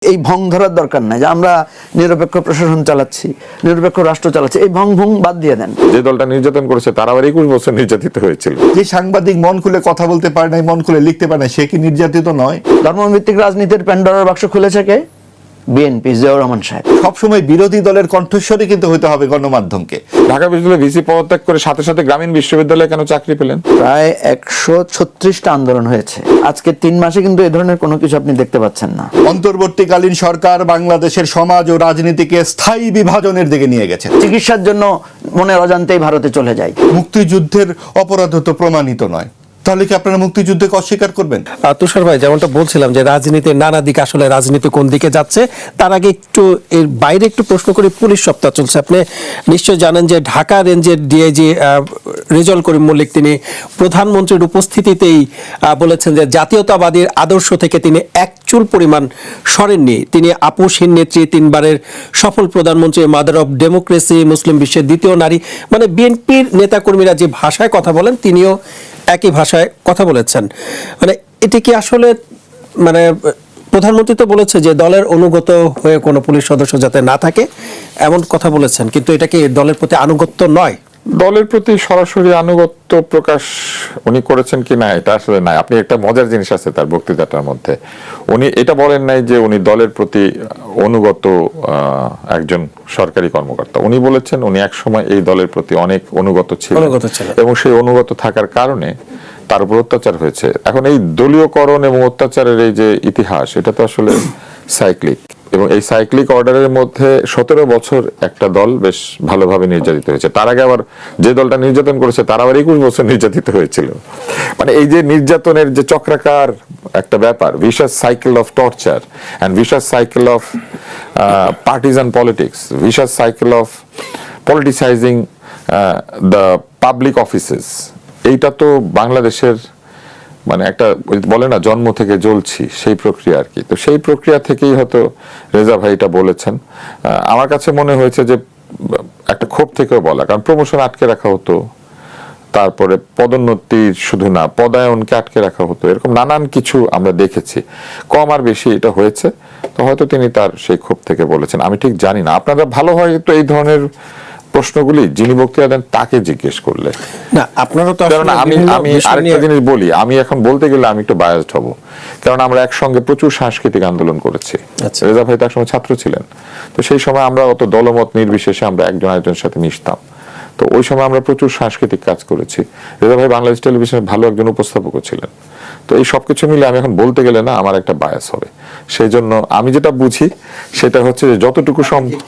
এই ভং ধরার দরকার নাই যে আমরা নিরপেক্ষ প্রশাসন চালাচ্ছি, নিরপেক্ষ রাষ্ট্র চালাচ্ছি, এই ভং ভং বাদ দিয়ে দেন। যে দলটা নির্যাতন করেছে তারা আবার 21 বছর নির্যাতিত হয়েছিল। যে সাংবাদিক মন খুলে কথা বলতে পারে নাই, মন খুলে লিখতে পারে না, সে কি নির্যাতিত নয়? ধর্মভিত্তিক রাজনীতির প্যান্ডোরার বাক্স খুলেছে কে? বিএনপি, জিয়াউর রহমান সাহেব। সবসময় বিরোধী দলের কণ্ঠস্বরই কিন্তু হতে হবে গণমাধ্যমকে। ঢাকা বিশ্ববিদ্যালয়ে ভিসি পদত্যাগ করে সাথে সাথে গ্রামীণ বিশ্ববিদ্যালয়ে কেন চাকরি পেলেন? প্রায় 136টা আন্দোলন হয়েছে আজকে 3 মাসে, কিন্তু এই ধরনের কোনো কিছু আপনি দেখতে পাচ্ছেন না। অন্তর্বর্তীকালীন সরকার বাংলাদেশের সমাজ ও রাজনীতিকে স্থায়ী বিভাজনের দিকে নিয়ে গেছে। চিকিৎসার জন্য মনের অজান্তেই ভারতে চলে যায়। মুক্তিযুদ্ধের অপরাধ তো প্রমাণিত নয়, তাহলে কি আপনারা মুক্তিযুদ্ধকে অস্বীকার করবেন? তুষার ভাই, যেমনটা বলছিলাম যে রাজনীতির নানা দিক, আসলে রাজনীতি কোন দিকে যাচ্ছে, তার আগে একটু এর বাইরে একটু প্রশ্ন করি। পুলিশ সপ্তাহ চলছে, আপনি নিশ্চয় জানেন যে ঢাকা রেঞ্জের ডিআইজি রেজাউল করিম মল্লিক তিনি প্রধানমন্ত্রীর উপস্থিতিতেই বলেছেন যে জাতীয়তাবাদীর আদর্শ থেকে তিনি এক চুল পরিমাণ সরেননি। তিনি আপোষহীন নেত্রী, 3 বারের সফল প্রধানমন্ত্রী, মাদার অফ ডেমোক্রেসি, মুসলিম বিশ্বের 2য় নারী। মানে বিএনপির নেতাকর্মীরা যে ভাষায় কথা বলেন, তিনিও একই ভাষায় কথা বলেছেন। মানে এটি কি আসলে, মানে প্রধানমন্ত্রী তো বলেছে যে দলের অনুগত হয়ে কোনো পুলিশ সদস্য যাতে না থাকে, এমন কথা বলেছেন, কিন্তু এটা কি দলের প্রতি আনুগত্য নয়? দলের প্রতি সরাসরি আনুগত্য প্রকাশ উনি করেছেন কি না এটা আসলে নাই। আপনি একটা মজার জিনিস আছে তার বক্তৃতাটার মধ্যে, উনি এটা বলেন নাই যে উনি দলের প্রতি অনুগত একজন সরকারি কর্মকর্তা। উনি বলেছেন উনি একসময় এই দলের প্রতি অনেক অনুগত ছিলেন এবং সেই অনুগত থাকার কারণে তার উপর অত্যাচার হয়েছে। এখন এই দলীয়করণ এবং অত্যাচারের এই যে ইতিহাস, এটা তো আসলে সাইক্লিক, এবং এই সাইক্লিক অর্ডারের মধ্যে 17 বছর একটা দল বেশ ভালোভাবে নির্যাতিত হয়েছে। তার আগে আবার যে দলটা নির্যাতন করেছে তারা আবার 21 বছর নির্যাতিত হয়েছিল। মানে এই যে নির্যাতনের যে চক্রাকার একটা ব্যাপার, vicious cycle of torture and vicious cycle of partisan politics, vicious cycle of politicizing the public offices, এইটা তো বাংলাদেশের মানে একটা বলে না জন্ম থেকে জ্বলছি, সেই প্রক্রিয়া আর কি। তো সেই প্রক্রিয়া থেকেই হয়তো রেজা ভাই এটা বলেছেন। আমার কাছে মনে হয়েছে যে একটা ক্ষোভ থেকেও বলা, কারণ প্রমোশন আটকে রাখা হতো, তারপরে পদোন্নতি শুধু না পদায়নকে আটকে রাখা হতো, এরকম নানান কিছু আমরা দেখেছি, কম আর বেশি এটা হয়েছে। তো হয়তো তিনি তার সেই ক্ষোভ থেকে বলেছেন, আমি ঠিক জানি না। আপনারা ভালো হয় তো এই ধরনের প্রশ্নগুলি যিনি বক্তৃতা দেন তাকে জিজ্ঞেস করলে না, আপনারা তো আমি আরেকটা জিনিস বলি, আমি এখন বলতে গেলে আমি একটু বায়াসড হব, কারণ আমরা একসঙ্গে প্রচুর সাংস্কৃতিক আন্দোলন করেছি। রেজা ভাই তো একসময় ছাত্র ছিলেন, তো সেই সময় আমরা অত দলমত নির্বিশেষে আমরা একজন আরেকজনের সাথে মিশতাম। তো ওই সময় আমরা প্রচুর সাংস্কৃতিক কাজ করেছি। রেজা ভাই বাংলাদেশ টেলিভিশনের ভালো একজন উপস্থাপকও ছিলেন। তো এই সবকিছু মিলে আমি এখন বলতে গেলে না আমার একটা বায়াস হবে। সেই জন্য আমি যেটা বুঝি সেটা হচ্ছে যে যতটুকু সম্ভব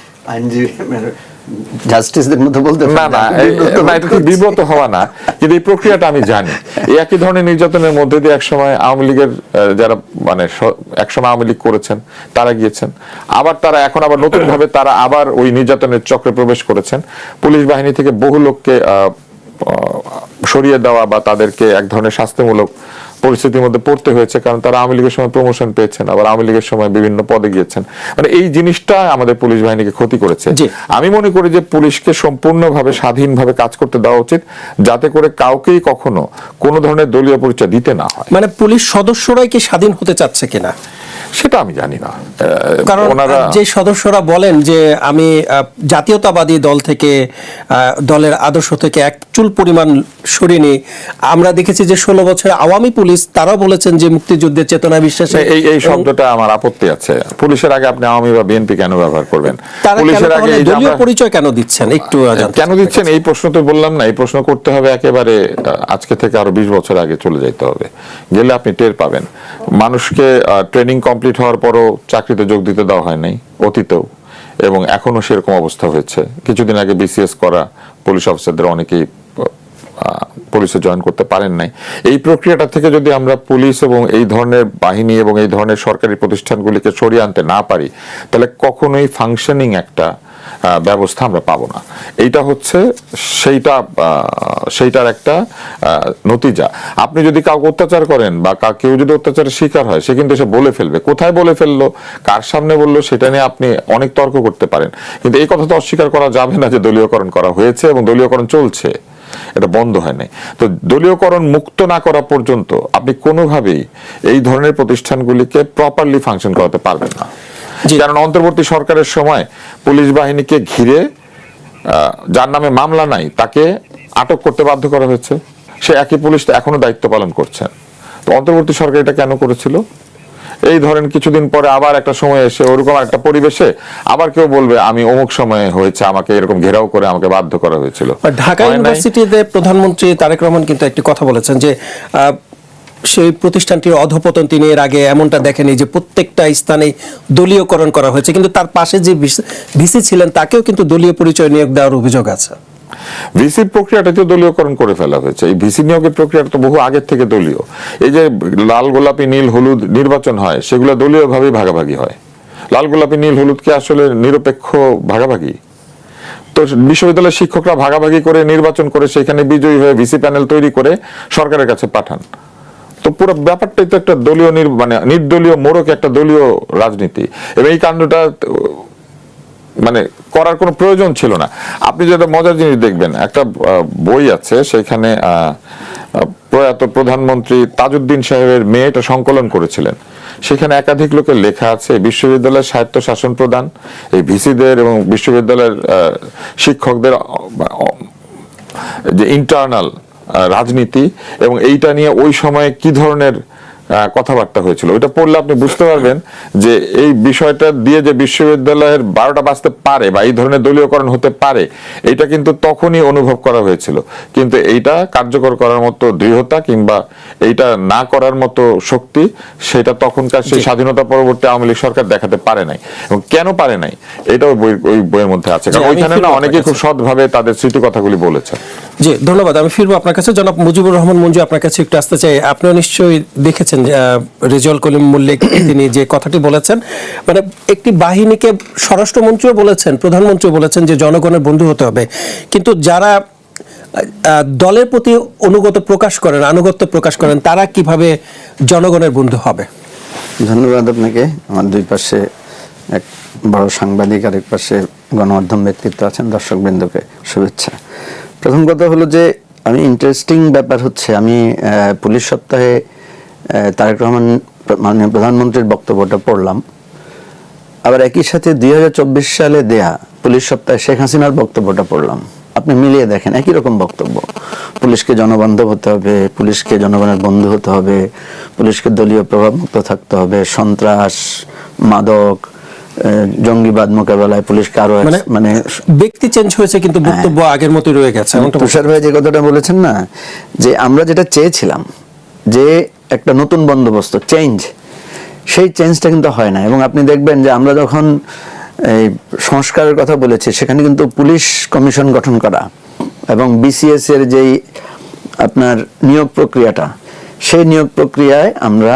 জাস্টিসদের মধ্যে বলতে না না এটা ঠিক বিব্রত হওয়া না, কিন্তু এই প্রক্রিয়াটা আমি জানি। এই একই ধরনের নির্যাতনের মধ্যে দিয়ে একসময় আওয়ামী লীগের যারা মানে একসময় আওয়ামী লীগ করেছেন তারা গিয়েছেন, আবার তারা এখন আবার নতুন ভাবে তারা আবার ওই নির্যাতনের চক্রে প্রবেশ করেছেন। পুলিশ বাহিনী থেকে বহু লোককে সরিয়ে দেওয়া বা তাদেরকে এক ধরনের শাস্তিমূলক পরিস্থিতির মধ্যে পড়তে হয়েছে, কারণ তারা আওয়ামী লীগের সময় প্রমোশন পেয়েছেন, আবার আওয়ামী লীগের সময় বিভিন্ন পদে গিয়েছেন। মানে এই জিনিসটা আমাদের পুলিশ বাহিনীকে ক্ষতি করেছে। আমি মনে করি যে পুলিশকে সম্পূর্ণভাবে স্বাধীনভাবে কাজ করতে দেওয়া উচিত, যাতে করে কাউকেই কখনো কোনো ধরনের দলীয় পরিচয় দিতে না হয়। মানে পুলিশ সদস্যরাই কি স্বাধীন হতে চাচ্ছে কিনা সেটা আমি জানি না, কারণ যে সদস্যরা বলেন যে আমি জাতীয়তাবাদী দল থেকে, দলের আদর্শ থেকে এক চুল পরিমাণ সরিনি। আমরা দেখেছি যে 16 বছর আওয়ামী পুলিশ, তারাও বলেছেন যে মুক্তিযুদ্ধের চেতনা বিশ্বাসে। এই শব্দটা আমার আপত্তি আছে। পুলিশের আগে আপনি আওয়ামী বা বিএনপি কেন ব্যবহার করবেন? পুলিশের আগে দলীয় পরিচয় কেন দিচ্ছেন? একটু কেন দিচ্ছেন এই প্রশ্ন তো বললাম না। এই প্রশ্ন করতে হবে একেবারে আজকে থেকে আরো 20 বছর আগে চলে যেতে হবে, গেলে আপনি টের পাবেন। মানুষকে ট্রেনিং কমপ্লিট হওয়ার পরও চাকরিতে যোগ দিতে দেওয়া হয় নাই অতীতেও, এবং এখনো সেরকম অবস্থা হয়েছে। কিছুদিন আগে বিসিএস করা পুলিশ অফিসারদের অনেকেই পুলিশে জয়েন করতে পারেন নাই। এই প্রক্রিয়াটা থেকে যদি আমরা পুলিশ এবং এই ধরনের বাহিনী এবং এই ধরনের সরকারি প্রতিষ্ঠানগুলিকে সরিয়ে আনতে না পারি, তাহলে কখনোই ফাংশনিং একটা ব্যবস্থা আমরা পাবো না। এইটা হচ্ছে সেইটার একটা নতিজা। আপনি যদি কাউকে অত্যাচার করেন বা কেউ যদি অত্যাচারের শিকার হয়, সে কিন্তু এসে বলে ফেলবে, কোথায় বলে ফেললো, কার সামনে বললো, সেটা নিয়ে আপনি অনেক তর্ক করতে পারেন। কিন্তু এই কথা তো অস্বীকার করা যাবে না যে দলীয়করণ করা হয়েছে এবং দলীয়করণ চলছে, এটা বন্ধ হয় নাই। তো দলীয়করণ মুক্ত না করা পর্যন্ত আপনি কোনোভাবেই এই ধরনের প্রতিষ্ঠানগুলিকে প্রপারলি ফাংশন করাতে পারবেন না। জি। কারণ অন্তর্বর্তী সরকারের সময় পুলিশ বাহিনীকে ঘিরে যার নামে মামলা নাই তাকে আটক করতে বাধ্য করা হয়েছে। সে একই পুলিশ এখনো দায়িত্ব পালন করছেন। তো অন্তর্বর্তী সরকার এটা কেন করেছিল? এই ধরেন কিছুদিন পরে আবার একটা সময় এসে ওরকম একটা পরিবেশে আবার কেউ বলবে আমি অমুক সময়ে হয়েছে, আমাকে এরকম ঘেরাও করে আমাকে বাধ্য করা হয়েছিল। ঢাকা হয় নাই। ইউনিভার্সিটিতে প্রধানমন্ত্রী তারেক রহমান কিন্তু একটি কথা বলেছেন যে সেই প্রতিষ্ঠানটির অধপতন তিনি এর আগে এমনটা দেখেনি, যে প্রত্যেকটা স্থানে দলীয়করণ করা হয়েছে, কিন্তু তার পাশে যে ভিসি ছিলেন তাকেও কিন্তু দলীয় পরিচয় নিয়োগ দেওয়ার অভিযোগ আছে। ভিসি প্রক্রিয়াটা তো দলীয়করণ করে ফেলা হয়েছে। এই ভিসি নিয়োগের প্রক্রিয়াটা তো বহু আগের থেকে দলীয়। এই যে লাল গোলাপি নীল হলুদ নির্বাচন হয় সেগুলো দলীয় ভাবেই ভাগাভাগি হয়। লাল গোলাপি নীল হলুদ কি আসলে নিরপেক্ষ ভাগাভাগি? তো বিশ্ববিদ্যালয়ের শিক্ষকরা ভাগাভাগি করে নির্বাচন করে সেখানে বিজয়ী হয়ে ভিসি প্যানেল তৈরি করে সরকারের কাছে পাঠান। তো পুরো ব্যাপারটাই তো একটা দলীয় মানে নির্দলীয় মোড়ক একটা দলীয় রাজনীতি, এবং এই কাণ্ডটা মানে করার কোনো প্রয়োজন ছিল না। আপনি যেটা মজার জিনিস দেখবেন, একটা বই আছে সেখানে প্রয়াত প্রধানমন্ত্রী তাজউদ্দিন সাহেবের মেয়েটা সংকলন করেছিলেন। সেখানে একাধিক লোকের লেখা আছে বিশ্ববিদ্যালয়ের স্বায়ত্ত শাসন প্রদান, এই ভিসিদের এবং বিশ্ববিদ্যালয়ের শিক্ষকদের যে ইন্টারনাল রাজনীতি, এবং এইটা নিয়ে ওই সময়ে কি ধরনের কথাবার্তা হয়েছিল। ওইটা পড়লে আপনি বুঝতে পারবেন যে এই বিষয়টা দিয়ে যে বিশ্ববিদ্যালয়ের 12টা বাজতে পারে বা এই ধরনের দলীয়করণ হতে পারে, এটা কিন্তু তখনই অনুভব করা হয়েছিল। কিন্তু এইটা কার্যকর করার মতো দৃঢ়তা কিংবা এইটা না করার মতো শক্তি সেটা তখনকার সেই স্বাধীনতা পরবর্তী আওয়ামী লীগ সরকার দেখাতে পারে নাই। এবং কেন পারে নাই এটাও ওই বইয়ের মধ্যে আছে, কারণ ওইখানে না অনেকে খুব সৎভাবে তাদের স্মৃতি কথাগুলি বলেছে। জি, ধন্যবাদ। আমি ফিরবো আপনার কাছে। জনাব মুজিবুর রহমান মঞ্জু, আপনার কাছে একটু আসতে চাই। আপনিও নিশ্চয়ই দেখেছেন রেজাউল করিম মল্লিক তিনি যে কথাটি বলেছেন, মানে একটি বাহিনীকে স্বরাষ্ট্রমন্ত্রীও বলেছেন, প্রধানমন্ত্রীও বলেছেন যে জনগণের বন্ধু হতে হবে, কিন্তু যারা দলের প্রতি আনুগত্য প্রকাশ করেন তারা কিভাবে জনগণের বন্ধু হবে? ধন্যবাদ আপনাকে। আমার দুই পাশে এক বড় সাংবাদিক, আরেক পাশে গণমাধ্যম ব্যক্তিত্ব আছেন, দর্শকবৃন্দকে শুভেচ্ছা। প্রথম কথা হলো যে আমি ইন্টারেস্টিং ব্যাপার হচ্ছে আমি পুলিশ সপ্তাহে তারেক রহমান মাননীয় প্রধানমন্ত্রীর বক্তব্যটা পড়লাম, আবার একই সাথে 2024 সালে দেয়া পুলিশ সপ্তাহে শেখ হাসিনার বক্তব্যটা পড়লাম। আপনি মিলিয়ে দেখেন, একই রকম বক্তব্য। পুলিশকে জনবান্ধব হতে হবে, পুলিশকে জনগণের বন্ধু হতে হবে, পুলিশকে দলীয় প্রভাবমুক্ত থাকতে হবে, সন্ত্রাস, মাদক, জঙ্গিবাদ মোকাবেলায় পুলিশকে আরো মানে ব্যক্তি চেঞ্জ হয়েছে কিন্তু বক্তব্য আগের মতোই রয়ে গেছে। তুষার ভাই যে কথাটা বলেছেন না, যে আমরা যেটা চেয়েছিলাম যে একটা নতুন বন্দোবস্ত চেঞ্জ, সেই চেঞ্জটা কিন্তু হয় না। এবং আপনি দেখবেন যে আমরা যখন এই সংস্কারের কথা বলেছি সেখানে কিন্তু পুলিশ কমিশন গঠন করা এবং বিসিএস এর যেই আপনার নিয়োগ প্রক্রিয়াটা, সেই নিয়োগ প্রক্রিয়ায় আমরা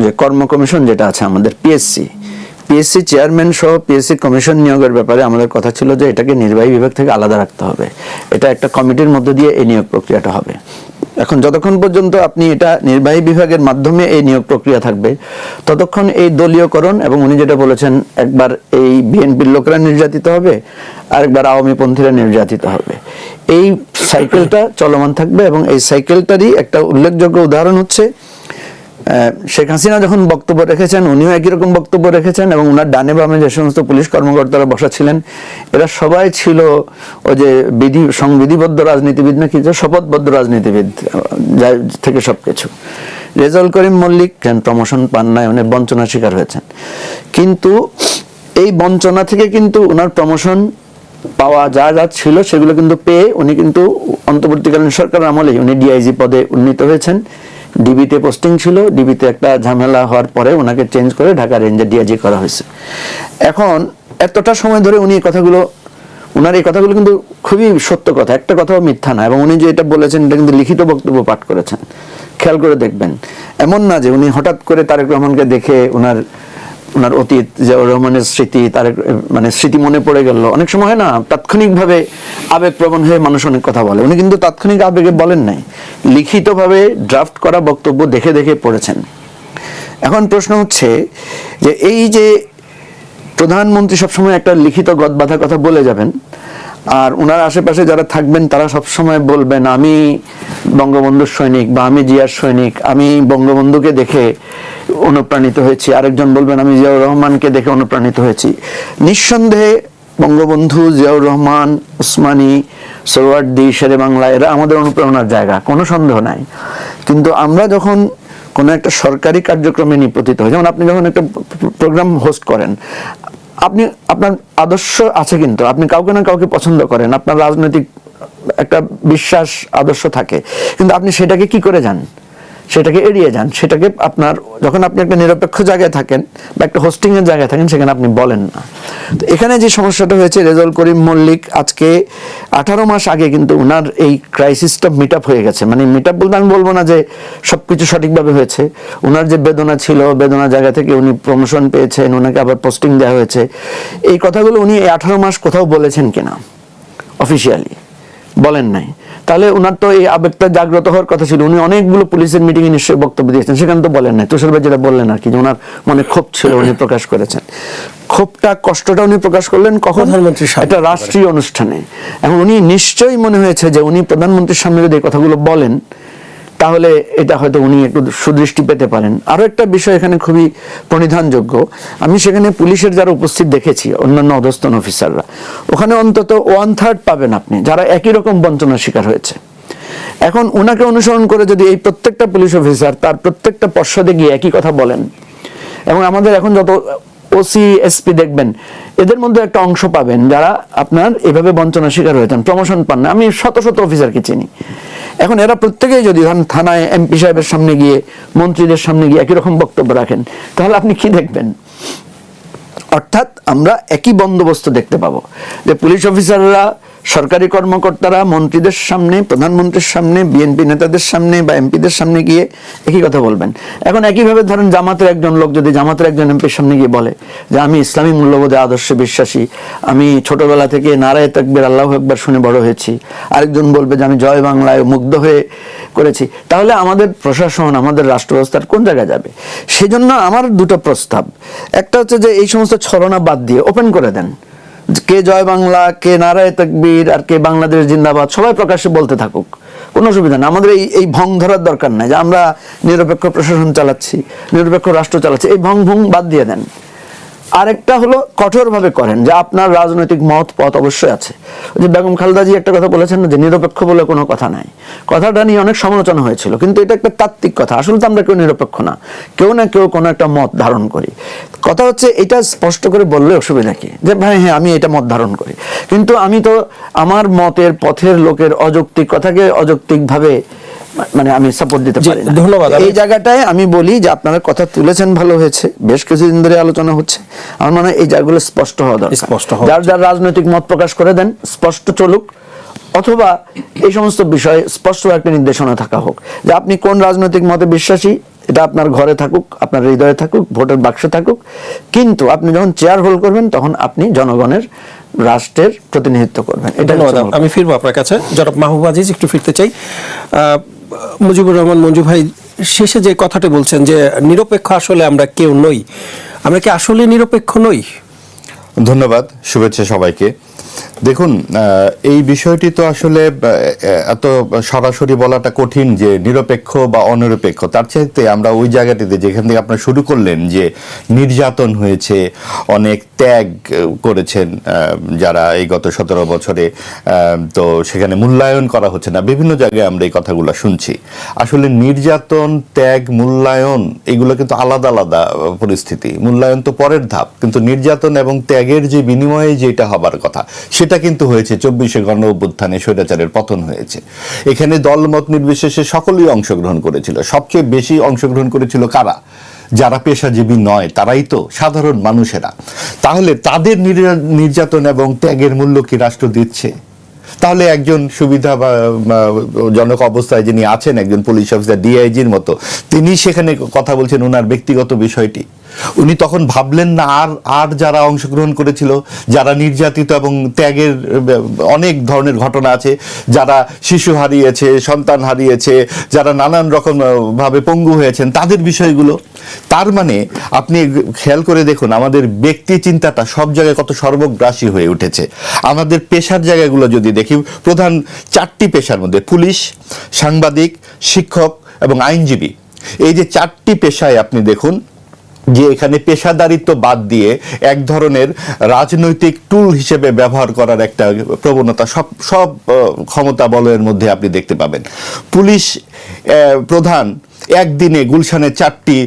যে কর্ম কমিশন যেটা আছে আমাদের পিএসসি চেয়ারম্যান সহ পিএসসি কমিশন নিয়োগের ব্যাপারে আমাদের কথা ছিল যে এটাকে নির্বাহী বিভাগ থেকে আলাদা রাখতে হবে, এটা একটা কমিটির মধ্য দিয়ে এই নিয়োগ প্রক্রিয়াটা হবে। এখন যতক্ষণ পর্যন্ত আপনি এটা নির্বাহী বিভাগের মাধ্যমে এই নিয়োগ প্রক্রিয়া থাকবে ততক্ষণ এই দলীয়করণ, এবং উনি যেটা বলেছেন একবার এই বিএনপির লোকেরা নির্যাতিত হবে আরেকবার আওয়ামী পন্থীরা নির্যাতিত হবে, এই সাইকেলটা চলমান থাকবে। এবং এই সাইকেলটারই একটা উল্লেখযোগ্য উদাহরণ হচ্ছে শেখ হাসিনা যখন বক্তব্য রেখেছেন উনিও একই রকম বক্তব্য রেখেছেন, এবং ওনার ডানে বামে যে সমস্ত পুলিশ কর্মকর্তারা বসা ছিলেন এরা সবাই ছিল ওই যে সংবিধিবদ্ধ রাজনীতিবিদ, নাকি শপথবদ্ধ রাজনীতিবিদ থেকে সবকিছু। রেজাউল করিম মল্লিক প্রমোশন পান নাই, উনি বঞ্চনার শিকার হয়েছেন, কিন্তু এই বঞ্চনা থেকে কিন্তু ওনার প্রমোশন পাওয়া যা ছিল সেগুলো কিন্তু পেয়ে উনি কিন্তু অন্তর্বর্তীকালীন সরকারের আমলেই উনি ডিআইজি পদে উন্নীত হয়েছেন। ডিবিতে পোস্টিং ছিল, ডিবিতে একটা ঝামেলা হওয়ার পরে ওনাকে চেঞ্জ করে ঢাকা রেঞ্জে ডিআইজি করা হয়েছে। এখন এতটা সময় ধরে উনি ওনার এই কথাগুলো কিন্তু খুবই সত্য কথা, একটা কথাও মিথ্যা না। এবং উনি যে এটা বলেছেন এটা কিন্তু লিখিত বক্তব্য পাঠ করেছেন, খেয়াল করে দেখবেন। এমন না যে উনি হঠাৎ করে তারেক রহমানকে দেখে ওনার অতীত জিয়াউর রহমানের স্মৃতি মানে স্মৃতি মনে পড়ে গেল। অনেক সময় হয় না তাৎক্ষণিকভাবে আবেগপ্রবণ হয়ে মানুষ অনেক কথা বলে, উনি কিন্তু তাৎক্ষণিক আবেগে বলেন নাই, লিখিতভাবে ড্রাফট করা বক্তব্য দেখে দেখে পড়েছেন। এখন প্রশ্ন হচ্ছে যে এই যে প্রধানমন্ত্রী সবসময় একটা লিখিত গদবাঁধা কথা বলে যাবেন, আর ওনার আশেপাশে যারা থাকবেন তারা সবসময় বলবেন আমি বঙ্গবন্ধুর সৈনিক বা আমি জিয়ার সৈনিক, আমি বঙ্গবন্ধুকে দেখে অনুপ্রাণিত হয়েছি, আরেকজন বলবেন আমি জিয়াউর রহমানকে দেখে অনুপ্রাণিত হয়েছি। নিঃসন্দেহে বঙ্গবন্ধু, জিয়াউর রহমান, উসমানী, সোহরাওয়ার্দী, শেরে বাংলা এরা আমাদের অনুপ্রেরণার জায়গা, কোনো সন্দেহ নাই। কিন্তু আমরা যখন কোনো একটা সরকারি কার্যক্রমে নিপতিত হই, যেমন আপনি যখন একটা প্রোগ্রাম হোস্ট করেন, আপনি আপনার আদর্শ আছে, কিন্তু আপনি কাউকে না কাউকে পছন্দ করেন, আপনার রাজনৈতিক একটা বিশ্বাস আদর্শ থাকে, কিন্তু আপনি সেটাকে কি করে যান, সেটাকে এড়িয়ে যান। সেটাকে আপনার যখন আপনি একটা নিরপেক্ষ জায়গায় থাকেন বা একটা হোস্টিং এর জায়গায় থাকেন, সেখানে আপনি বলেন না। তো এখানে যে সমস্যাটা হয়েছে, রেজাউল করিম মল্লিক আজকে 18 মাস আগে কিন্তু ওনার এই ক্রাইসিসটা মিট আপ হয়ে গেছে। মানে মিট আপ বলতে আমি বলবো না যে সবকিছু সঠিকভাবে হয়েছে, ওনার যে বেদনা ছিল, বেদনা জায়গা থেকে উনি প্রমোশন পেয়েছেন, ওনাকে আবার পোস্টিং দেওয়া হয়েছে, এই কথাগুলো উনি এই 18 মাস কোথাও বলেছেন কিনা অফিসিয়ালি বলেন নাই। তাহলে ওনার তো এই আবেগটা জাগ্রত হওয়ার কথা ছিল। উনি অনেকগুলো পুলিশের মিটিংয়ে নিশ্চয়ই বক্তব্য দিয়েছেন, সেখানে তো বলেন নাই। তুষার ভাই যেটা বললেন আর কি, যে ওনার মনে ক্ষোভ ছিল, উনি প্রকাশ করেছেন। ক্ষোভটা, কষ্টটা উনি প্রকাশ করলেন কখন? প্রধানমন্ত্রীর সামনে, একটা রাষ্ট্রীয় অনুষ্ঠানে। এখন উনি নিশ্চয়ই মনে হয়েছে যে উনি প্রধানমন্ত্রীর সামনে যদি এই কথাগুলো বলেন, তাহলে এটা হয়তো উনি একটু সুদৃষ্টি পেতে পারেন। আরো একটা বিষয় এখানে খুবই প্রণিধানযোগ্য, আমি সেখানে পুলিশের যারা উপস্থিত দেখেছি, অন্যান্য অধস্তন অফিসাররা, ওখানে অন্তত 1/3 পাবেন আপনি যারা একই রকম বঞ্চনার শিকার হয়েছে। এখন ওনাকে অনুসরণ করে যদি এই প্রত্যেকটা পুলিশ অফিসার তার প্রত্যেকটা পর্ষদে গিয়ে একই কথা বলেন, এবং আমাদের এখন যত ওসি, এসপি দেখবেন, এদের মধ্যে একটা অংশ পাবেন যারা আপনার এভাবে বঞ্চনার শিকার হয়েছেন, প্রমোশন পান না। আমি শত শত অফিসারকে চিনি। এখন এরা প্রত্যেকেই যদি থানায় এমপি সাহেবের সামনে গিয়ে, মন্ত্রীদের সামনে গিয়ে একই রকম বক্তব্য রাখেন, তাহলে আপনি কি দেখবেন? অর্থাৎ আমরা একই বন্দোবস্ত দেখতে পাবো যে পুলিশ অফিসাররা, সরকারি কর্মকর্তারা মন্ত্রীদের সামনে, প্রধানমন্ত্রীর সামনে, বিএনপি নেতাদের সামনে বা এমপিদের সামনে গিয়ে একই কথা বলবেন। এখন একইভাবে ধরেন জামাতের একজন লোক যদি জামাতের একজন এমপির সামনে গিয়ে বলে যে আমি ইসলামী মূল্যবোধে আদর্শে বিশ্বাসী, আমি ছোটবেলা থেকে নারায়ে তাকবীর, আল্লাহু আকবার শুনে বড় হয়েছি, আরেকজন বলবে যে আমি জয় বাংলায় মুগ্ধ হয়ে করেছি, তাহলে আমাদের প্রশাসন, আমাদের রাষ্ট্র ব্যবস্থার কোন জায়গায় যাবে? সেজন্য আমার দুটো প্রস্তাব। একটা হচ্ছে যে এই সমস্ত ছলনা বাদ দিয়ে ওপেন করে দেন, কে জয় বাংলা, কে নারায়ে তাকবীর, আর কে বাংলাদেশ জিন্দাবাদ, সবাই প্রকাশ্যে বলতে থাকুক, কোনো অসুবিধা না। আমাদের এই ভং ধরার দরকার নাই যে আমরা নিরপেক্ষ প্রশাসন চালাচ্ছি, নিরপেক্ষ রাষ্ট্র চালাচ্ছি, এই ভং বাদ দিয়ে দেন। আরেকটা হলো কঠোরভাবে করেন যে আপনার রাজনৈতিক মত পথ অবশ্যই আছে। যে বেগম খালেদা জি একটা কথা বলেছেন না, যে নিরপেক্ষ বলে কোনো কথা নাই, কথাটা নিয়ে অনেক সমালোচনা হয়েছিল, কিন্তু এটা একটা তাত্ত্বিক কথা। আসলে তো আমরা কেউ নিরপেক্ষ না, কেউ না কেউ কোনো একটা মত ধারণ করি। কথা হচ্ছে এটা স্পষ্ট করে বললে অসুবিধা কি, যে ভাই হ্যাঁ আমি এটা মত ধারণ করি, কিন্তু আমি তো আমার মতের পথের লোকের অযৌক্তিক কথাকে অযৌক্তিকভাবে মানে আমি সাপোর্ট দিতে পারি না। ধন্যবাদ। এই জায়গাটায় আমি বলি যে আপনারা কথা তুলেছেন, ভালো হয়েছে, বেশ কিছুদিন ধরে আলোচনা হচ্ছে। আমার মনে হয় এই জায়গাগুলো স্পষ্ট হওয়া দরকার। যার যার রাজনৈতিক মত প্রকাশ করে দেন, স্পষ্ট চলুক, অথবা এই সমস্ত বিষয়ে স্পষ্ট একটা নির্দেশনা থাকা হোক যে আপনি কোন রাজনৈতিক মতে বিশ্বাসী, এটা আপনার ঘরে থাকুক, আপনার হৃদয়ে থাকুক, ভোটের বাক্সে থাকুক, কিন্তু আপনি যখন চেয়ার হোল্ড করবেন তখন আপনি জনগণের, রাষ্ট্রের প্রতিনিধিত্ব করবেন। এটা আমি ফিরবো আপনার কাছে। জনাব মাহবুব আজিজ, একটু ফিরতে চাই। মুজিবুর রহমান মঞ্জু ভাই, শেষে যে কথাটা বলছেন যে নিরপেক্ষ আসলে আমরা কেউ নই, আমরা কি আসলে নিরপেক্ষ নই? ধন্যবাদ, শুভেচ্ছা সবাইকে। দেখুন, এই বিষয়টি তো আসলে এত সরাসরি বলাটা কঠিন যে নিরপেক্ষ বা অনিরপেক্ষ। তার চাইতে আমরা ওই জায়গাটিতে যেখান থেকে আপনারা শুরু করলেন, যে নির্যাতন হয়েছে, অনেক ত্যাগ করেছেন যারা এই গত 17 বছরে, তো সেখানে মূল্যায়ন করা হচ্ছে না, বিভিন্ন জায়গায় আমরা এই কথাগুলো শুনছি। আসলে নির্যাতন, ত্যাগ, মূল্যায়ন এগুলো কিন্তু আলাদা আলাদা পরিস্থিতি। মূল্যায়ন তো পরের ধাপ, কিন্তু নির্যাতন এবং ত্যাগের যে বিনিময়ে যেটা হবার কথা সেটা কিন্তু হয়েছে 24শে গণ অভ্যুত্থানে, স্বৈরাচারের পতন হয়েছে। এখানে দলমত নির্বিশেষে সকলেই অংশগ্রহণ করেছিল। সবচেয়ে বেশি অংশগ্রহণ করেছিল কারা? যারা পেশাজীবী নয়, তারাই তো, সাধারণ মানুষেরা। তাহলে তাদের নির্যাতন এবং ত্যাগের মূল্য কি রাষ্ট্র দিচ্ছে? তাহলে একজন সুবিধা বা জনক অবস্থায় যিনি আছেন, একজন পুলিশ অফিসার, ডিআইজির মতো, তিনি সেখানে কথা বলছেন ওনার ব্যক্তিগত বিষয়টি, উনি তখন ভাবলেন না আর যারা অংশগ্রহণ করেছিল, যারা নির্যাতিত এবং ত্যাগের অনেক ধরনের ঘটনা আছে, যারা শিশু হারিয়েছে, সন্তান হারিয়েছে, যারা নানান রকম ভাবে পঙ্গু হয়েছেন, তাদের বিষয়গুলো। তার মানে আপনি খেয়াল করে দেখুন আমাদের ব্যক্তি চিন্তাটা সব জায়গায় কত সর্বগ্রাসী হয়ে উঠেছে। আমাদের পেশার জায়গাগুলো যদি দেখি, প্রধান 4টি পেশার মধ্যে পুলিশ, সাংবাদিক, শিক্ষক এবং আইনজীবী, এই যে 4টি পেশায় আপনি দেখুন যে এখানে পেশাদারিত্ব বাদ দিয়ে এক ধরনের রাজনৈতিক টুল হিসেবে ব্যবহার করার একটা প্রবণতা সব ক্ষমতা বলয়ের মধ্যে আপনি দেখতে পাবেন। পুলিশ প্রধান একদিনে গুলশানে 4টি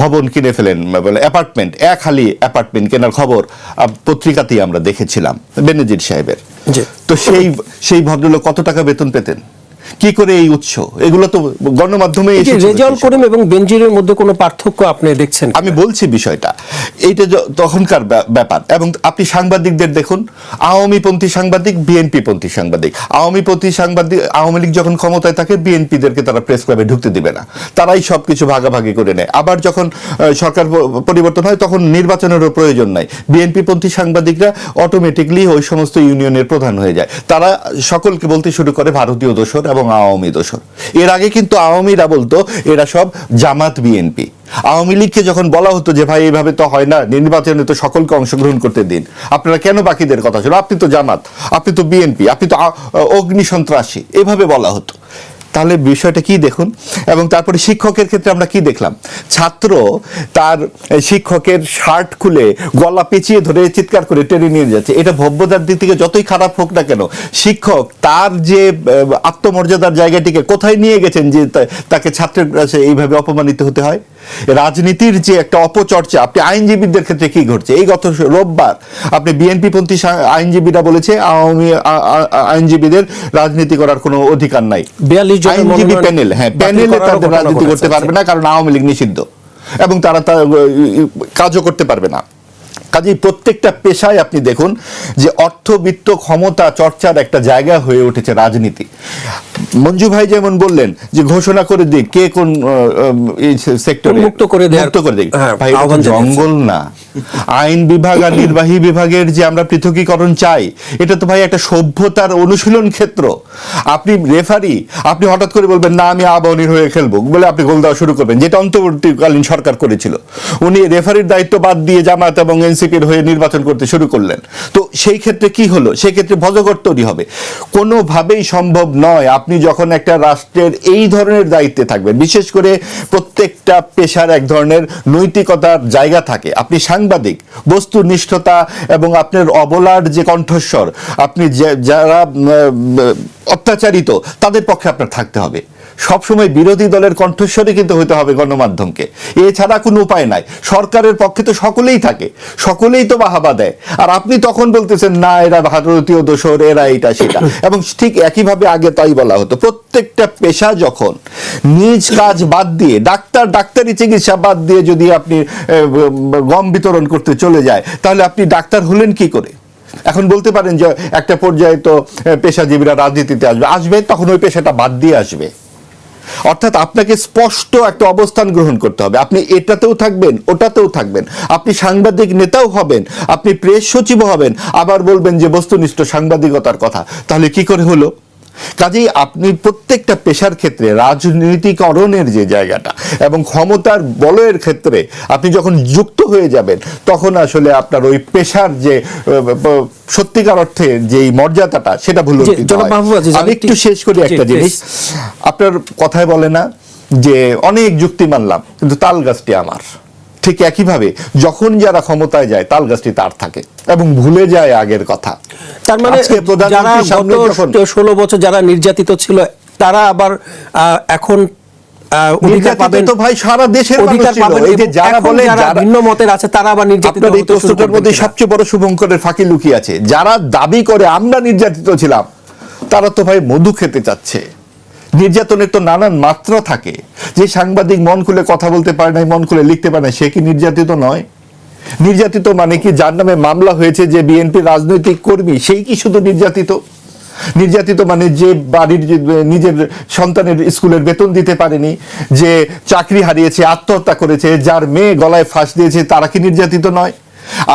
ভবন কিনে ফেলেন, অ্যাপার্টমেন্ট, একহালি অ্যাপার্টমেন্ট কেনার খবর পত্রিকাতেই আমরা দেখেছিলাম বেনজির সাহেবের। তো সেই ভদ্রলোক কত টাকা বেতন পেতেন, কি করে এই উৎস, এগুলো তো গণমাধ্যমে রেজাউল করিম এবং বেনজিরের মধ্যে কোনো পার্থক্য আপনি দেখছেন? আমি বলছি বিষয়টা এইটা তখনকার ব্যাপার। এবং আপনি সাংবাদিকদের দেখুন, আওয়ামীপন্থী সাংবাদিক, বিএনপি পন্থী সাংবাদিক। আওয়ামীপন্থী সাংবাদিক, আওয়ামী লীগ যখন ক্ষমতায় থাকে বিএনপিদেরকে তারা প্রেস ক্লাবে ঢুকতে দিবে না, তারাই সবকিছু ভাগাভাগি করে নেয়। আবার যখন সরকার পরিবর্তন হয় তখন নির্বাচনেরও প্রয়োজন নাই, বিএনপি পন্থী সাংবাদিকরা অটোমেটিকলি ওই সমস্ত ইউনিয়নের প্রধান হয়ে যায়। তারা সকলকে বলতে শুরু করে ভারতীয় দোসর এবং আওয়ামী দোসর। এর আগে কিন্তু আওয়ামীরা বলতো এরা সব জামাত বিএনপি। আওয়ামী লীগকে যখন বলা হতো যে ভাই এইভাবে তো হয় না, নির্বাচনে তো সকলকে অংশগ্রহণ করতে দিন, আপনারা কেন বাকিদের কথা শুনুন, আপনি তো জামাত, আপনি তো বিএনপি, আপনি তো অগ্নি সন্ত্রাসী, এভাবে বলা হতো। তাহলে বিষয়টা কি দেখুন। এবং তারপরে শিক্ষকের ক্ষেত্রে আমরা কি দেখলাম, ছাত্র তার শিক্ষকের শার্ট খুলে গলা পেঁচিয়ে ধরে চিৎকার করে টেনে নিয়ে যাচ্ছে। এটা ভব্যতার দিক থেকে যতই খারাপ হোক না কেন, শিক্ষক তার যে আত্মমর্যাদার জায়গাটিকে কোথায় নিয়ে গেছেন যে তাকে ছাত্রের কাছে এইভাবে অপমানিত হতে হয়। রাজনীতির যে একটা অপচর্চা, আপনি আইনজীবীদের ক্ষেত্রে কি ঘটছে, এই গত রোববার আপনি বিএনপি পন্থী আইনজীবীরা বলেছে আওয়ামী আইনজীবীদের রাজনীতি করার কোনো অধিকার নাই। আইনজীবী প্যানেল, হ্যাঁ প্যানেলে তাদের রাজনীতি করতে পারবে না, কারণ আওয়ামী লীগ নিষিদ্ধ এবং তারা কাজও করতে পারবে না। কাজেই প্রত্যেকটা পেশায় আপনি দেখুন যে অর্থবিত্ত ক্ষমতা চর্চার একটা জায়গা হয়ে উঠেছে রাজনীতি। মঞ্জু ভাই যেমন বললেন যে ঘোষণা করে দিক কে কোন সেক্টরে মুক্ত করে দিক, ভাই এটা জঙ্গল না। আইন বিভাগ আর নির্বাহী বিভাগের যে আমরা পৃথকীকরণ চাই, এটা তো ভাই একটা সভ্যতার অনুশীলন ক্ষেত্র। আপনি রেফারি, আপনি হঠাৎ করে বলবেন না আমি আবাহনীর হয়ে খেলবো বলে আপনি গোল দেওয়া শুরু করবেন, যেটা অন্তর্বর্তীকালীন সরকার করেছিল। উনি রেফারির দায়িত্ব বাদ দিয়ে জামাত এবং এনসিপির হয়ে নির্বাচন করতে শুরু করলেন। তো সেই ক্ষেত্রে কি হলো, সেই ক্ষেত্রে ভজঘট তৈরি হবে। কোনোভাবেই সম্ভব নয় আপনি যখন একটা রাষ্ট্রের এই ধরনের দায়িত্বে থাকবেন, বিশেষ করে প্রত্যেকটা পেশার এক ধরনের নৈতিকতার জায়গা থাকে। আপনি সাংবাদিক, বস্তুনিষ্ঠতা এবং আপনার অবলার যে কণ্ঠস্বর, আপনি যারা অত্যাচারিত তাদের পক্ষে আপনার থাকতে হবে। সবসময় বিরোধী দলের কণ্ঠস্বরে কিন্তু হতে হবে গণমাধ্যমকে, এছাড়া কোনো উপায় নাই। সরকারের পক্ষে তো সকলেই থাকে, সকলেই তো বাহাবা দেয়, আর আপনি তখন বলতেছেন না এরা ভারতীয় দোসর, এরা এটা সেটা। এবং ঠিক একইভাবে আগে তাই বলা হতো। প্রত্যেকটা পেশা যখন নিজ কাজ বাদ দিয়ে, ডাক্তারি চিকিৎসা বাদ দিয়ে যদি আপনি গম বিতরণ করতে চলে যায়, তাহলে আপনি ডাক্তার হলেন কি করে? এখন বলতে পারেন যে একটা পর্যায়ে তো পেশাজীবীরা রাজনীতিতে আসবে, তখন ওই পেশাটা বাদ দিয়ে আসবে। অর্থাৎ আপনাকে স্পষ্ট একটা অবস্থান গ্রহণ করতে হবে। আপনি এটাতেও থাকবেন, ওটাতেও থাকবেন, আপনি সাংবাদিক নেতাও হবেন, আপনি প্রেস সচিব হবেন, আবার বলবেন যে বস্তুনিষ্ঠ সাংবাদিকতার কথা। তাহলে কি করে হলো? কাজেই আপনি প্রত্যেকটা পেশার ক্ষেত্রে রাজনীতিকরণের যে জায়গাটা এবং ক্ষমতার বলয়ের ক্ষেত্রে আপনি যখন যুক্ত হয়ে যাবেন, তখন আসলে আপনার ওই পেশার যে সত্যিকার অর্থে যে মর্যাদাটা, সেটা ভুল। আমি একটু শেষ করি একটা জিনিস, আপনার কথায় বলে না যে অনেক যুক্তি মানলাম কিন্তু তাল গাছটি আমার। ঠিক একইভাবে যখন যারা ক্ষমতায় যায় তাল গাছটি তার থাকে এবং ভুলে যায় আগের কথা। তার মানে যারা গত 16 বছর যারা নির্যাতিত ছিল তারা আবার এখন অধিকার পাবেন। তো ভাই সারা দেশের মানুষ ছিল, এই যে যারা বলে যারা ভিন্ন মতের আছে তারা আবার নির্যাতিত হতে শুরু করেছে। এই প্রশ্নটার মধ্যে সবচেয়ে বড় শুভঙ্করের ফাঁকি লুকিয়ে আছে। যারা দাবি করে আমরা নির্যাতিত ছিলাম, তারা তো ভাই মধু খেতে চাচ্ছে। নির্যাতনের তো নানান মাত্রা থাকে। যে সাংবাদিক মন খুলে কথা বলতে পারে না, মন খুলে লিখতে পারে না, সে কি নির্যাতিত নয়? নির্যাতিত মানে কি যার নামে মামলা হয়েছে যে বিএনপি রাজনৈতিক কর্মী, সেই কি শুধু নির্যাতিত? নির্যাতিত মানে যে বাড়ির নিজের সন্তানের স্কুলের বেতন দিতে পারেনি, যে চাকরি হারিয়েছে, আত্মহত্যা করেছে, যার মেয়ে গলায় ফাঁস দিয়েছে, তারা কি নির্যাতিত নয়?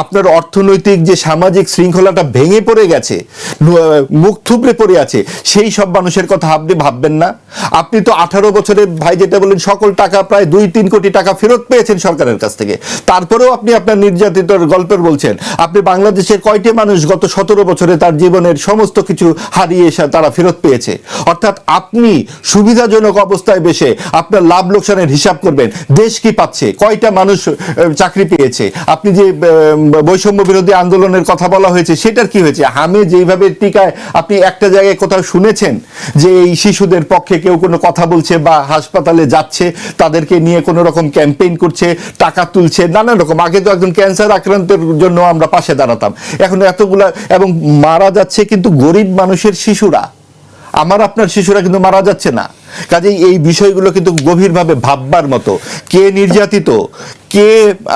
আপনার অর্থনৈতিক যে সামাজিক শৃঙ্খলাটা ভেঙে পড়ে গেছে, মুখ থুবড়ে পড়ে আছে, সেই সব মানুষের কথা আপনি ভাববেন না? আপনি তো 18 বছরে ভাই যেটা বলেন সকল টাকা প্রায় 2-3 কোটি টাকা ফেরত পেয়েছেন সরকারের কাছ থেকে, তারপরেও আপনি আপনার নির্যাতিতর গল্পের বলছেন। আপনি বাংলাদেশের কয়টি মানুষ গত 17 বছরে তার জীবনের সমস্ত কিছু হারিয়ে এসে তারা ফেরত পেয়েছে? অর্থাৎ আপনি সুবিধাজনক অবস্থায় বসে আপনার লাভ লোকসানের হিসাব করবেন, দেশ কি পাচ্ছে, কয়টা মানুষ চাকরি পেয়েছে, আপনি যে বৈষম্য বিরোধী আন্দোলনের কথা বলা হয়েছে সেটার কি হয়েছে? হামে যেইভাবে টিকায়, আপনি একটা জায়গায় কোথাও শুনেছেন যে এই শিশুদের পক্ষে কেউ কোনো কথা বলছে বা হাসপাতালে যাচ্ছে, তাদেরকে নিয়ে কোনো রকম ক্যাম্পেইন করছে, টাকা তুলছে, নানান রকম? আগে তো একজন ক্যান্সার আক্রান্তের জন্য আমরা পাশে দাঁড়াতাম, এখন এতগুলা, এবং মারা যাচ্ছে কিন্তু গরিব মানুষের শিশুরা, আমার আপনার শিশুরা কিন্তু মারা যাচ্ছে না। কাজেই এই বিষয়গুলো কিন্তু গভীরভাবে ভাববার মতো। কে নির্যাতিত, কে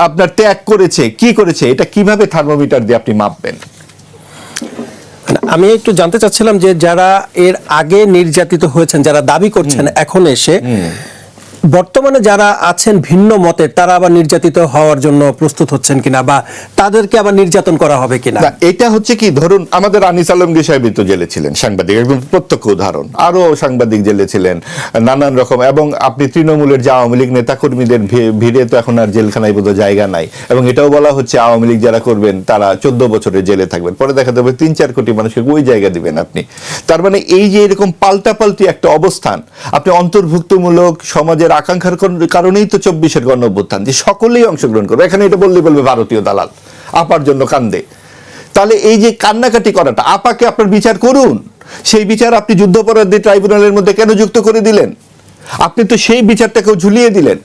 আপনার ত্যাগ করেছে, কি করেছে, এটা কিভাবে থার্মোমিটার দিয়ে আপনি মাপবেন? আমি একটু জানতে চাচ্ছিলাম যে যারা এর আগে নির্যাতিত হয়েছেন, যারা দাবি করছেন এখন এসে, বর্তমানে যারা আছেন ভিন্ন মতের, তারা আবার নির্যাতিত হওয়ার জন্য প্রস্তুত হচ্ছেন কিনা, বা তাদেরকে আবার নির্যাতন করা হবে কিনা? এটা হচ্ছে কি, ধরুন আমাদের আনিস আলমগীর সাহেব তো জেলে ছিলেন, সাংবাদিক, একদম প্রত্যক্ষ উদাহরণ, আরো সাংবাদিক জেলে ছিলেন নানান রকম, এবং আপনি তৃণমূলের যে আওয়ামী লীগ নেতাকর্মীদের ভিড়ে তো এখন আর জেলখানায় বোধ জায়গা নাই, এবং এটাও বলা হচ্ছে আওয়ামী লীগ যারা করবেন তারা 14 বছরের জেলে থাকবেন, পরে দেখা যাবে 3-4 কোটি মানুষকে ওই জায়গা দিবেন আপনি। তার মানে এই যে এরকম পাল্টাপাল্টি একটা অবস্থান, আপনি অন্তর্ভুক্তমূলক সমাজের আকাঙ্ক্ষার কারণেই তো 24-এর গণ অভ্যুত্থান, যে সকলেই অংশগ্রহণ করবে। এখানে এটা বললে বলবে ভারতীয় দালাল, আপার জন্য কান্দে। তাহলে এই যে কান্নাকাটি করাটা, আপাকে আপনার বিচার করুন, সেই বিচার আপনি যুদ্ধাপরাধী ট্রাইব্যুনালের মধ্যে কেন যুক্ত করে দিলেন? আপনি তো সেই বিচারটাকেও ঝুলিয়ে দিলেন।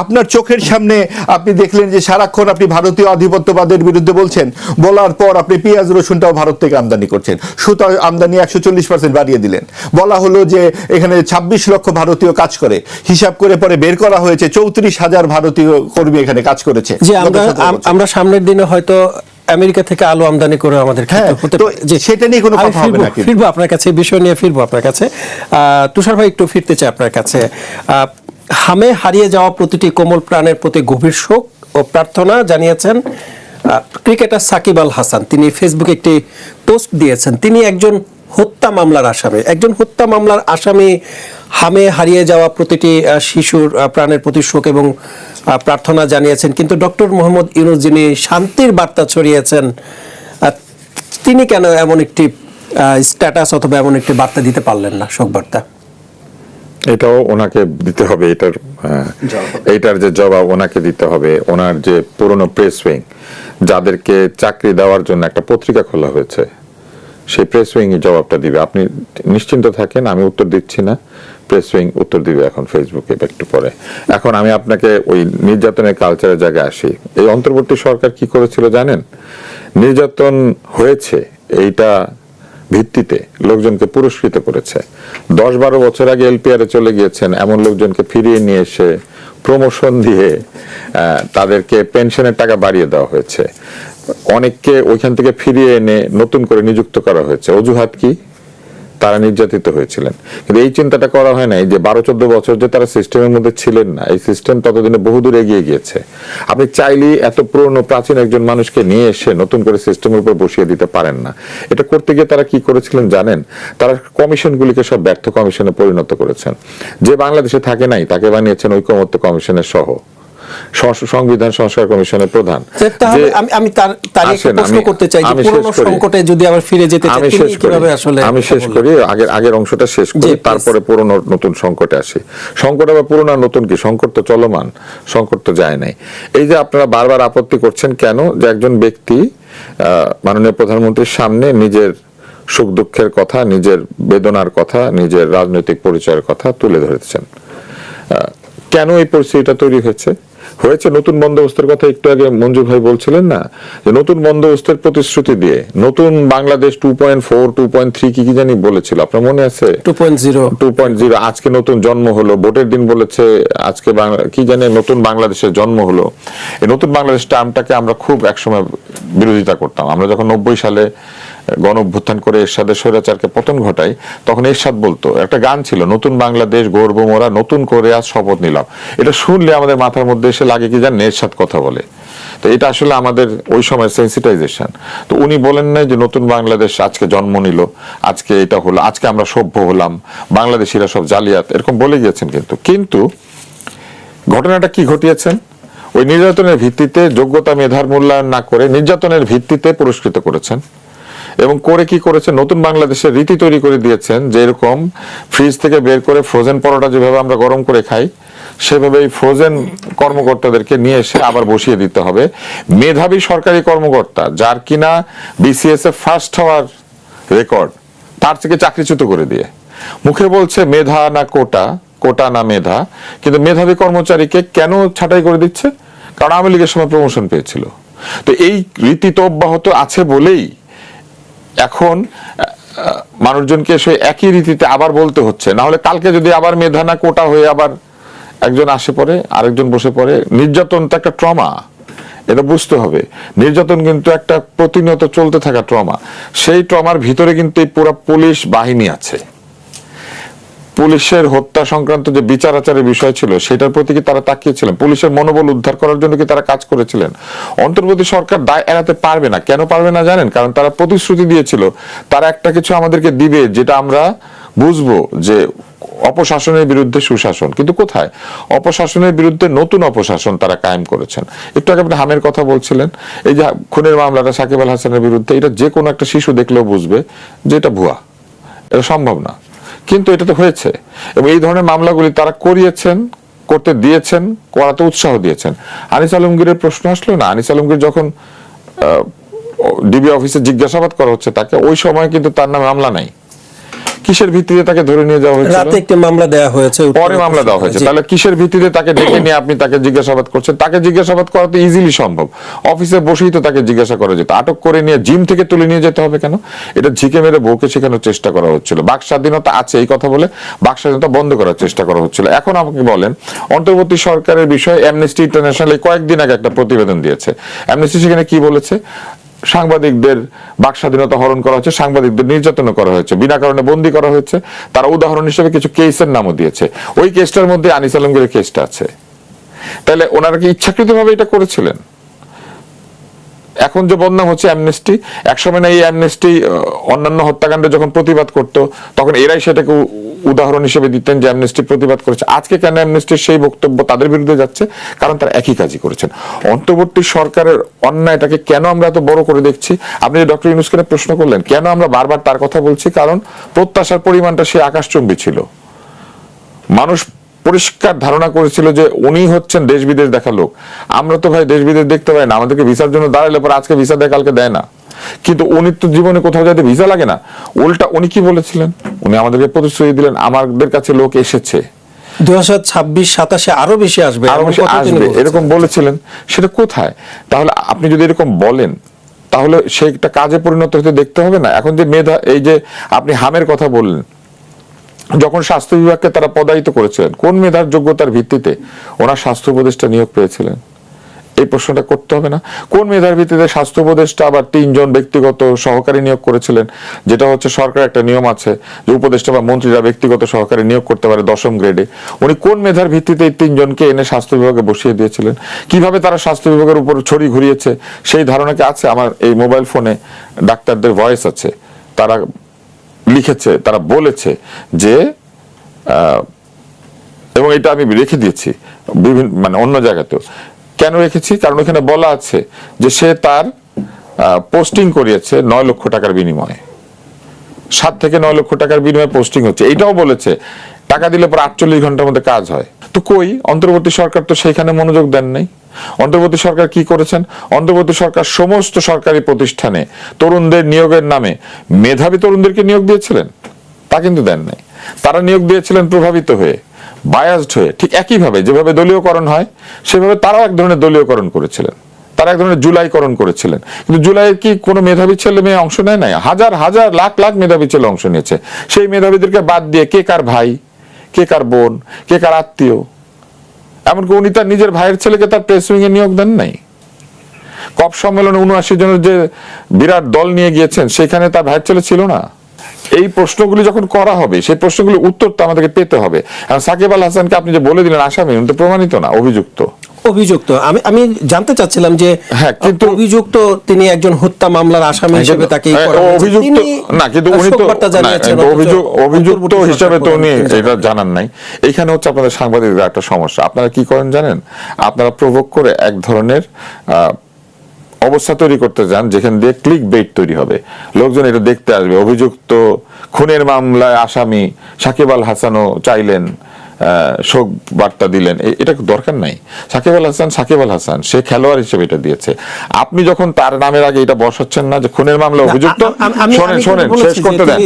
আপনার চোখের সামনে আপনি দেখলেন যে সারাক্ষণ আপনি ভারতীয় আধিপত্যবাদের বিরুদ্ধে বলছেন, বলার পর আপনি পেঁয়াজ রসুনটাও ভারত থেকে আমদানি করছেন, সুতা আমদানি 140% বাড়িয়ে দিলেন। বলা হলো যে এখানে 26 লক্ষ ভারতীয় কাজ করে, হিসাব করে পরে বের করা হয়েছে 34,000 ভারতীয় কর্মী এখানে কাজ করেছে। যে আমরা সামনের দিনে হয়তো আমেরিকা থেকে আলু আমদানি করে আমাদের সেটা নিয়ে কোনো কথা হবে না। ফিরবো আপনার কাছে, বিষয় নিয়ে ফিরবো আপনার কাছে। তুষার ভাই, একটু ফিরতে চাই আপনার কাছে। হামে হারিয়ে যাওয়া প্রতিটি কোমল প্রাণের প্রতি গভীর শোক ও প্রার্থনা জানিয়েছেন ক্রিকেটার সাকিব আল হাসান। তিনি ফেসবুকে একটি পোস্ট দিয়েছেন। তিনি একজন হত্যা মামলার আসামি, হামে হারিয়ে যাওয়া প্রতিটি শিশুর প্রাণের প্রতি শোক এবং প্রার্থনা জানিয়েছেন। কিন্তু ডক্টর মোহাম্মদ ইউনূস, যিনি শান্তির বার্তা ছড়িয়েছেন, তিনি কেন এমন একটি স্ট্যাটাস অথবা এমন একটি বার্তা দিতে পারলেন না, শোক বার্তা? এটাও ওনাকে দিতে হবে, এইটার যে জবাব ওনাকে দিতে হবে। ওনার যে পুরনো প্রেস উইং, যাদেরকে চাকরি দেওয়ার জন্য একটা পত্রিকা খোলা হয়েছে, সেই প্রেস উইং জবাবটা দিবে। আপনি নিশ্চিন্ত থাকেন, আমি উত্তর দিচ্ছি না, প্রেস উইং উত্তর দিবে এখন ফেসবুকে একটু পরে। এখন আমি আপনাকে ওই নির্যাতনের কালচারের জায়গায় আসি। এই অন্তর্বর্তী সরকার কি করেছিল জানেন? নির্যাতন হয়েছে এইটা ভিত্তিতে লোকজনকে পুরস্কৃত করেছে। 10-12 বছর আগে এলপিআরে চলে গিয়েছেন এমন লোকজনকে ফিরিয়ে নিয়ে এসে প্রমোশন দিয়ে তাদেরকে পেনশনের টাকা বাড়িয়ে দেওয়া হয়েছে। অনেককে ওইখান থেকে ফিরিয়ে এনে নতুন করে নিযুক্ত করা হয়েছে। অজুহাত কি? তারা নির্যাতিত হয়েছিলেন। কিন্তু এই চিন্তাটা করা হয় নাই যে 12-14 বছর যে তারা সিস্টেমের মধ্যে ছিলেন না, এই সিস্টেম ততদিনে বহুদূর এগিয়ে গিয়েছে। আপনি চাইলেই এত পুরনো প্রাচীন একজন মানুষকে নিয়ে এসে নতুন করে সিস্টেমের উপর বসিয়ে দিতে পারেন না। এটা করতে গিয়ে তারা কি করেছিলেন জানেন? তারা কমিশনগুলিকে সব ব্যর্থ কমিশনে পরিণত করেছেন। যে বাংলাদেশে থাকে নাই তাকে বানিয়েছেন ঐকমত্য কমিশনের সহ সংবিধান সংস্কার কমিশনের প্রধান। আমি তার একটা প্রশ্ন করতে চাই যে পুরনো সংকটে যদি আবার ফিরে যেতে চাই, কিভাবে আসলে? আমি শেষ করি, আগের অংশটা শেষ করি, তারপরে পুরনো নতুন সংকটে আসি। সংকট আবার পুরনো নতুন কি? সংকট তো চলমান, সংকট তো যায় নাই। এই যে আপনারা বারবার আপত্তি করছেন কেন যে একজন ব্যক্তি মাননীয় প্রধানমন্ত্রীর সামনে নিজের সুখ দুঃখের কথা, নিজের বেদনার কথা, নিজের রাজনৈতিক পরিচয়ের কথা তুলে ধরেছেন। কেন এই পরিস্থিতিটা তৈরি হয়েছে? নতুন বন্দোবস্তের কথা একটু আগে মঞ্জু ভাই বলছিলেন না, যে নতুন বন্দোবস্তের প্রতিশ্রুতি দিয়ে নতুন বাংলাদেশ 2.4 2.3 কি জানি বলেছিল, আপনার মনে আছে? 2.0 আজকে নতুন জন্ম হলো, ভোটের দিন বলেছে আজকে কি জানি নতুন বাংলাদেশের জন্ম হলো। এই নতুন বাংলাদেশ টার্মটাকে আমরা খুব একসময় বিরোধিতা করতাম। আমরা যখন 90 সালে গণ অভ্যুত্থান করে এরশাদের স্বৈরাচারকে পতন ঘটাই, তখন এরশাদ বলতো, একটা গান ছিল, নতুন বাংলাদেশ গর্ব মোরা নতুন করে আজ শপথ নিলাম। এটা শুনলে আমাদের মাথার মধ্যে এসে লাগে কি জানেন, এরশাদ কথা বলে। তো এটা আসলে আমাদের ওই সময় সেন্সিটাইজেশন। তো উনি বলেন নাই যে নতুন বাংলাদেশ আজকে জন্ম নিল, আজকে এটা হলো, আজকে আমরা সভ্য হলাম, বাংলাদেশিরা সব জালিয়াত, এরকম বলে গিয়েছেন। কিন্তু ঘটনাটা কি ঘটিয়েছেন, ওই নির্যাতনের ভিত্তিতে যোগ্যতা মেধার মূল্যায়ন না করে নির্যাতনের ভিত্তিতে পুরস্কৃত করেছেন। এবং করে কি করেছেন, নতুন বাংলাদেশের রীতি তৈরি করে দিয়েছেন যে এরকম ফ্রিজ থেকে বের করে ফ্রোজেন পরোটা যেভাবে আমরা গরম করে খাই, সেভাবেই ফ্রোজেন কর্মকর্তাদেরকে নিয়ে এসে আবার বসিয়ে দিতে হবে মেধাবী সরকারি কর্মকর্তা, যার কিনা বিসিএস এ ফার্স্ট হওয়ার রেকর্ড, তার থেকে চাকরিচ্যুত করে দিয়ে। মুখে বলছে মেধা না কোটা, কোটা না মেধা, কিন্তু মেধাবী কর্মচারীকে কেন ছাঁটাই করে দিচ্ছে? কারণ আওয়ামী লীগের সময় প্রমোশন পেয়েছিল। তো এই রীতি তো অব্যাহত আছে বলেই এখন মানুষজনকে সে একই রীতিতে আবার বলতে হচ্ছে। না হলে কালকে যদি আবার মেধা না কোটা হয়ে আবার একজন আসে পড়ে, আরেকজন বসে পড়ে। নির্যাতন তো একটা ট্রমা, এটা বুঝতে হবে। নির্যাতন কিন্তু একটা প্রতিনিয়ত চলতে থাকা ট্রমা। সেই ট্রমার ভিতরে কিন্তু এই পুরো পুলিশ বাহিনী আছে। পুলিশের হত্যা সংক্রান্ত যে বিচার আচারের বিষয় ছিল, সেটার প্রতি কি তারা তাকিয়েছিলেন? পুলিশের মনোবল উদ্ধার করার জন্য কি তারা কাজ করেছিলেন? অন্তর্বর্তী সরকার দায় এড়াতে পারবে না। কেন পারবে না জানেন? কারণ তারা প্রতিশ্রুতি দিয়েছিল তারা একটা কিছু আমাদেরকে দিবে, যেটা আমরা বুঝবো যে অপশাসনের বিরুদ্ধে সুশাসন। কিন্তু কোথায়? অপশাসনের বিরুদ্ধে নতুন অপশাসন তারা কায়েম করেছেন। একটু আগে আপনি হামের কথা বলছিলেন, এই যে খুনের মামলাটা সাকিব আল হাসানের বিরুদ্ধে, এটা যে কোনো একটা শিশু দেখলেও বুঝবে যে এটা ভুয়া, এটা সম্ভব না। কিন্তু এটা তো হয়েছে। এবং এই ধরনের মামলাগুলি তারা করিয়েছেন, করতে দিয়েছেন, করাতে উৎসাহ দিয়েছেন। আনিস আলমগীরের প্রশ্ন আসলো না, আনিস আলমগীর যখন ডিবি অফিসে জিজ্ঞাসাবাদ করা হচ্ছে তাকে, ওই সময় কিন্তু তার নামে মামলা নাই। কিসের ভিত্তিতে তাকে ধরে নিয়ে যাওয়া হয়েছে? রাতে একটা মামলা দেওয়া হয়েছে, পরে মামলা দেওয়া হয়েছে। তাহলে কিসের ভিত্তিতে তাকে ডেকে নিয়ে আপনি তাকে জিজ্ঞাসাবাদ করছেন? তাকে জিজ্ঞাসাবাদ করা তো ইজিলি সম্ভব, অফিসে বসেই তো তাকে জিজ্ঞাসা করা যেত। আটক করে নিয়ে জিম থেকে তুলে নিয়ে যেতে হবে কেন? এটা ঝিকে মেরে বউকে শেখানোর চেষ্টা করা হচ্ছিল। বাক স্বাধীনতা আছে এই কথা বলে বাক স্বাধীনতা বন্ধ করার চেষ্টা করা হচ্ছিল। এখন আমাকে বলেন, অন্তর্বর্তী সরকারের বিষয়ে অ্যামনেস্টি ইন্টারন্যাশনাল কয়েকদিন আগে একটা প্রতিবেদন দিয়েছে। অ্যামনেস্টি সেখানে কি বলেছে? সাংবাদিকদের বাক স্বাধীনতা হরণ করা হচ্ছে, সাংবাদিকদের নির্যাতন করা হয়েছে, বিনা কারণে বন্দী করা হয়েছে। তারা উদাহরণ হিসেবে কিছু কেসের নামও দিয়েছে। ওই কেসটার মধ্যে আনিস আলমগীরের কেসটা আছে। তাহলে ওনারা কি ইচ্ছাকৃতভাবে এটা করেছিলেন? এখন যে বদনাম হচ্ছে অ্যামনেস্টি, একসময় না এই অ্যামনেস্টি অন্যান্য হত্যাকাণ্ডে যখন প্রতিবাদ করতো, তখন এরাই সেটাকে উদাহরণ হিসেবে দিতেন যে অ্যামনেস্টি প্রতিবাদ করেছে। আজকে কেন অ্যামনেস্টির সেই বক্তব্য তাদের বিরুদ্ধে যাচ্ছে? কারণ তারা একই কাজই করেছেন। অন্তর্বর্তী সরকারের অন্যায়টাকে কেন আমরা এত বড় করে দেখছি? আপনি যে ডক্টর ইউনূসকে প্রশ্ন করলেন কেন আমরা বারবার তার কথা বলছি, কারণ প্রত্যাশার পরিমাণটা সে আকাশচুম্বী ছিল। মানুষ পরিষ্কার ধারণা করেছিল যে উনি হচ্ছেন দেশ বিদেশ দেখা লোক। আমরা তো ভাই দেশ বিদেশ দেখতে পাই না, আমাদেরকে ভিসার জন্য দাঁড়ালে পরে আজকে ভিসা দেয়, কালকে দেয় না। কিন্তু উনি তো জীবনে কোথাও যাতে ভিসা লাগে না। উল্টা উনি কি বলেছিলেন? উনি আমাদেরকে প্রতিশ্রুতি দিলেন, আমাদের কাছে লোক এসেছে, 2026-27 আরো বেশি আসবে, আরো বেশি আসবে, এরকম বলেছিলেন। সেটা কোথায়? তাহলে আপনি যদি এরকম বলেন, তাহলে সেটা কাজে পরিণত হতে দেখতে হবে না? এখন যে মেধা, এই যে আপনি হামের কথা বললেন, যখন স্বাস্থ্য বিভাগকে তারা পদায়িত করেছিলেন, কোন মেধার যোগ্যতার ভিত্তিতে ওনার স্বাস্থ্য উপদেষ্টা নিয়োগ পেয়েছিলেন? এই প্রশ্নটা করতে হবে না? কোন মেধার ভিত্তিতে স্বাস্থ্য উপদেষ্টা আবার 3 জন ব্যক্তিগত সহকারী নিয়োগ করেছিলেন? যেটা হচ্ছে সরকার একটা নিয়ম আছে যে উপদেষ্টা বা মন্ত্রীরা ব্যক্তিগত সহকারী নিয়োগ করতে পারে 10ম গ্রেডে। উনি কোন মেধার ভিত্তিতে এই 3 জনকে এনে স্বাস্থ্য বিভাগে বসিয়ে দিয়েছিলেন? কিভাবে তারা স্বাস্থ্য বিভাগের উপর ছড়ি ঘুরিয়েছে সেই ধারণা কি আছে? আমার এই মোবাইল ফোনে ডাক্তারদের ভয়েস আছে, তারা লিখেছে, তারা বলেছে যে, এবং এটা আমি রেখে দিয়েছি বিভিন্ন মানে অন্য জায়গাতেও। কেন রেখেছি? কারণ ওখানে বলা আছে যে সে তার পোস্টিং করিয়েছে 9 লক্ষ টাকার বিনিময়ে, 7 থেকে 9 লক্ষ টাকার বিনিময়ে পোস্টিং হচ্ছে। এটাও বলেছে টাকা দিলে পর 48 ঘন্টার মধ্যে কাজ হয়। তো কই অন্তর্বর্তী সরকার তো সেখানে মনোযোগ দেন নাই। অন্তর্বর্তী সরকার কি করেছেন? অন্তর্বর্তী সরকার সমস্ত সরকারি প্রতিষ্ঠানে তরুণদের নিয়োগের নামে মেধাবী তরুণদেরকে নিয়োগ দিয়েছিলেন, তা কিন্তু দেন নাই। তারা নিয়োগ দিয়েছিলেন প্রভাবিত হয়ে, বায়াসড হয়ে। ঠিক একইভাবে যেভাবে দলীয়করণ হয় সেভাবে তারাও এক ধরনের দলীয়করণ করেছিলেন, তারা এক ধরনের জুলাইকরণ করেছিলেন। কিন্তু জুলাইয়ের কি কোনো মেধাবী ছেলে মেয়ে অংশ নেয় নাই? হাজার হাজার লাখ লাখ মেধাবী ছেলে অংশ নিয়েছে। সেই মেধাবীদেরকে বাদ দিয়ে কে কার ভাই, কে কার বোন, কে কার আত্মীয়, এমনকি উনি তার নিজের ভাইয়ের ছেলেকে তার প্রেস উইং এ নিয়োগ দেন নাই। কপ সম্মেলনে ৭৯ জনের যে বিরাট দল নিয়ে গিয়েছেন সেখানে তার ভাইয়ের ছেলে ছিল না? এই প্রশ্নগুলি যখন করা হবে সেই প্রশ্নগুলির উত্তর তো আমাদেরকে পেতে হবে। সাকিব আল হাসানকে আপনি যে বলে দিলেন আসামি, উনি তো প্রমাণিত না, অভিযুক্ত। আমি জানতে চাচ্ছিলাম যে হ্যাঁ, কিন্তু অভিযুক্ত তিনি একজন হত্যা মামলার আসামি হিসেবে তাকে অভিযুক্ত না, কিন্তু উনি তো অভিযুক্ত হিসেবে তো উনি এটা জানান নাই। এখানে হচ্ছে আপনাদের সাংবাদিকদের একটা সমস্যা। আপনারা কি করেন জানেন? আপনারা প্রভোগ করে এক ধরনের অবস্থা তৈরি করতে যান যেখানে দিয়ে ক্লিক বেট তৈরি হবে, লোকজন এটা দেখতে আসবে। অভিযুক্ত খুনের মামলায় আসামি সাকিব আল হাসানও চাইলেন, শোক বার্তা দিলেন, এটা দরকার নাই। সাকিব আল হাসান সে খেলোয়াড় হিসেবে এটা দিয়েছে। আপনি যখন তার নামের আগে এটা বসাচ্ছেন না যে খুনের মামলা অভিযুক্ত, শোনেন শেষ করতে দেন।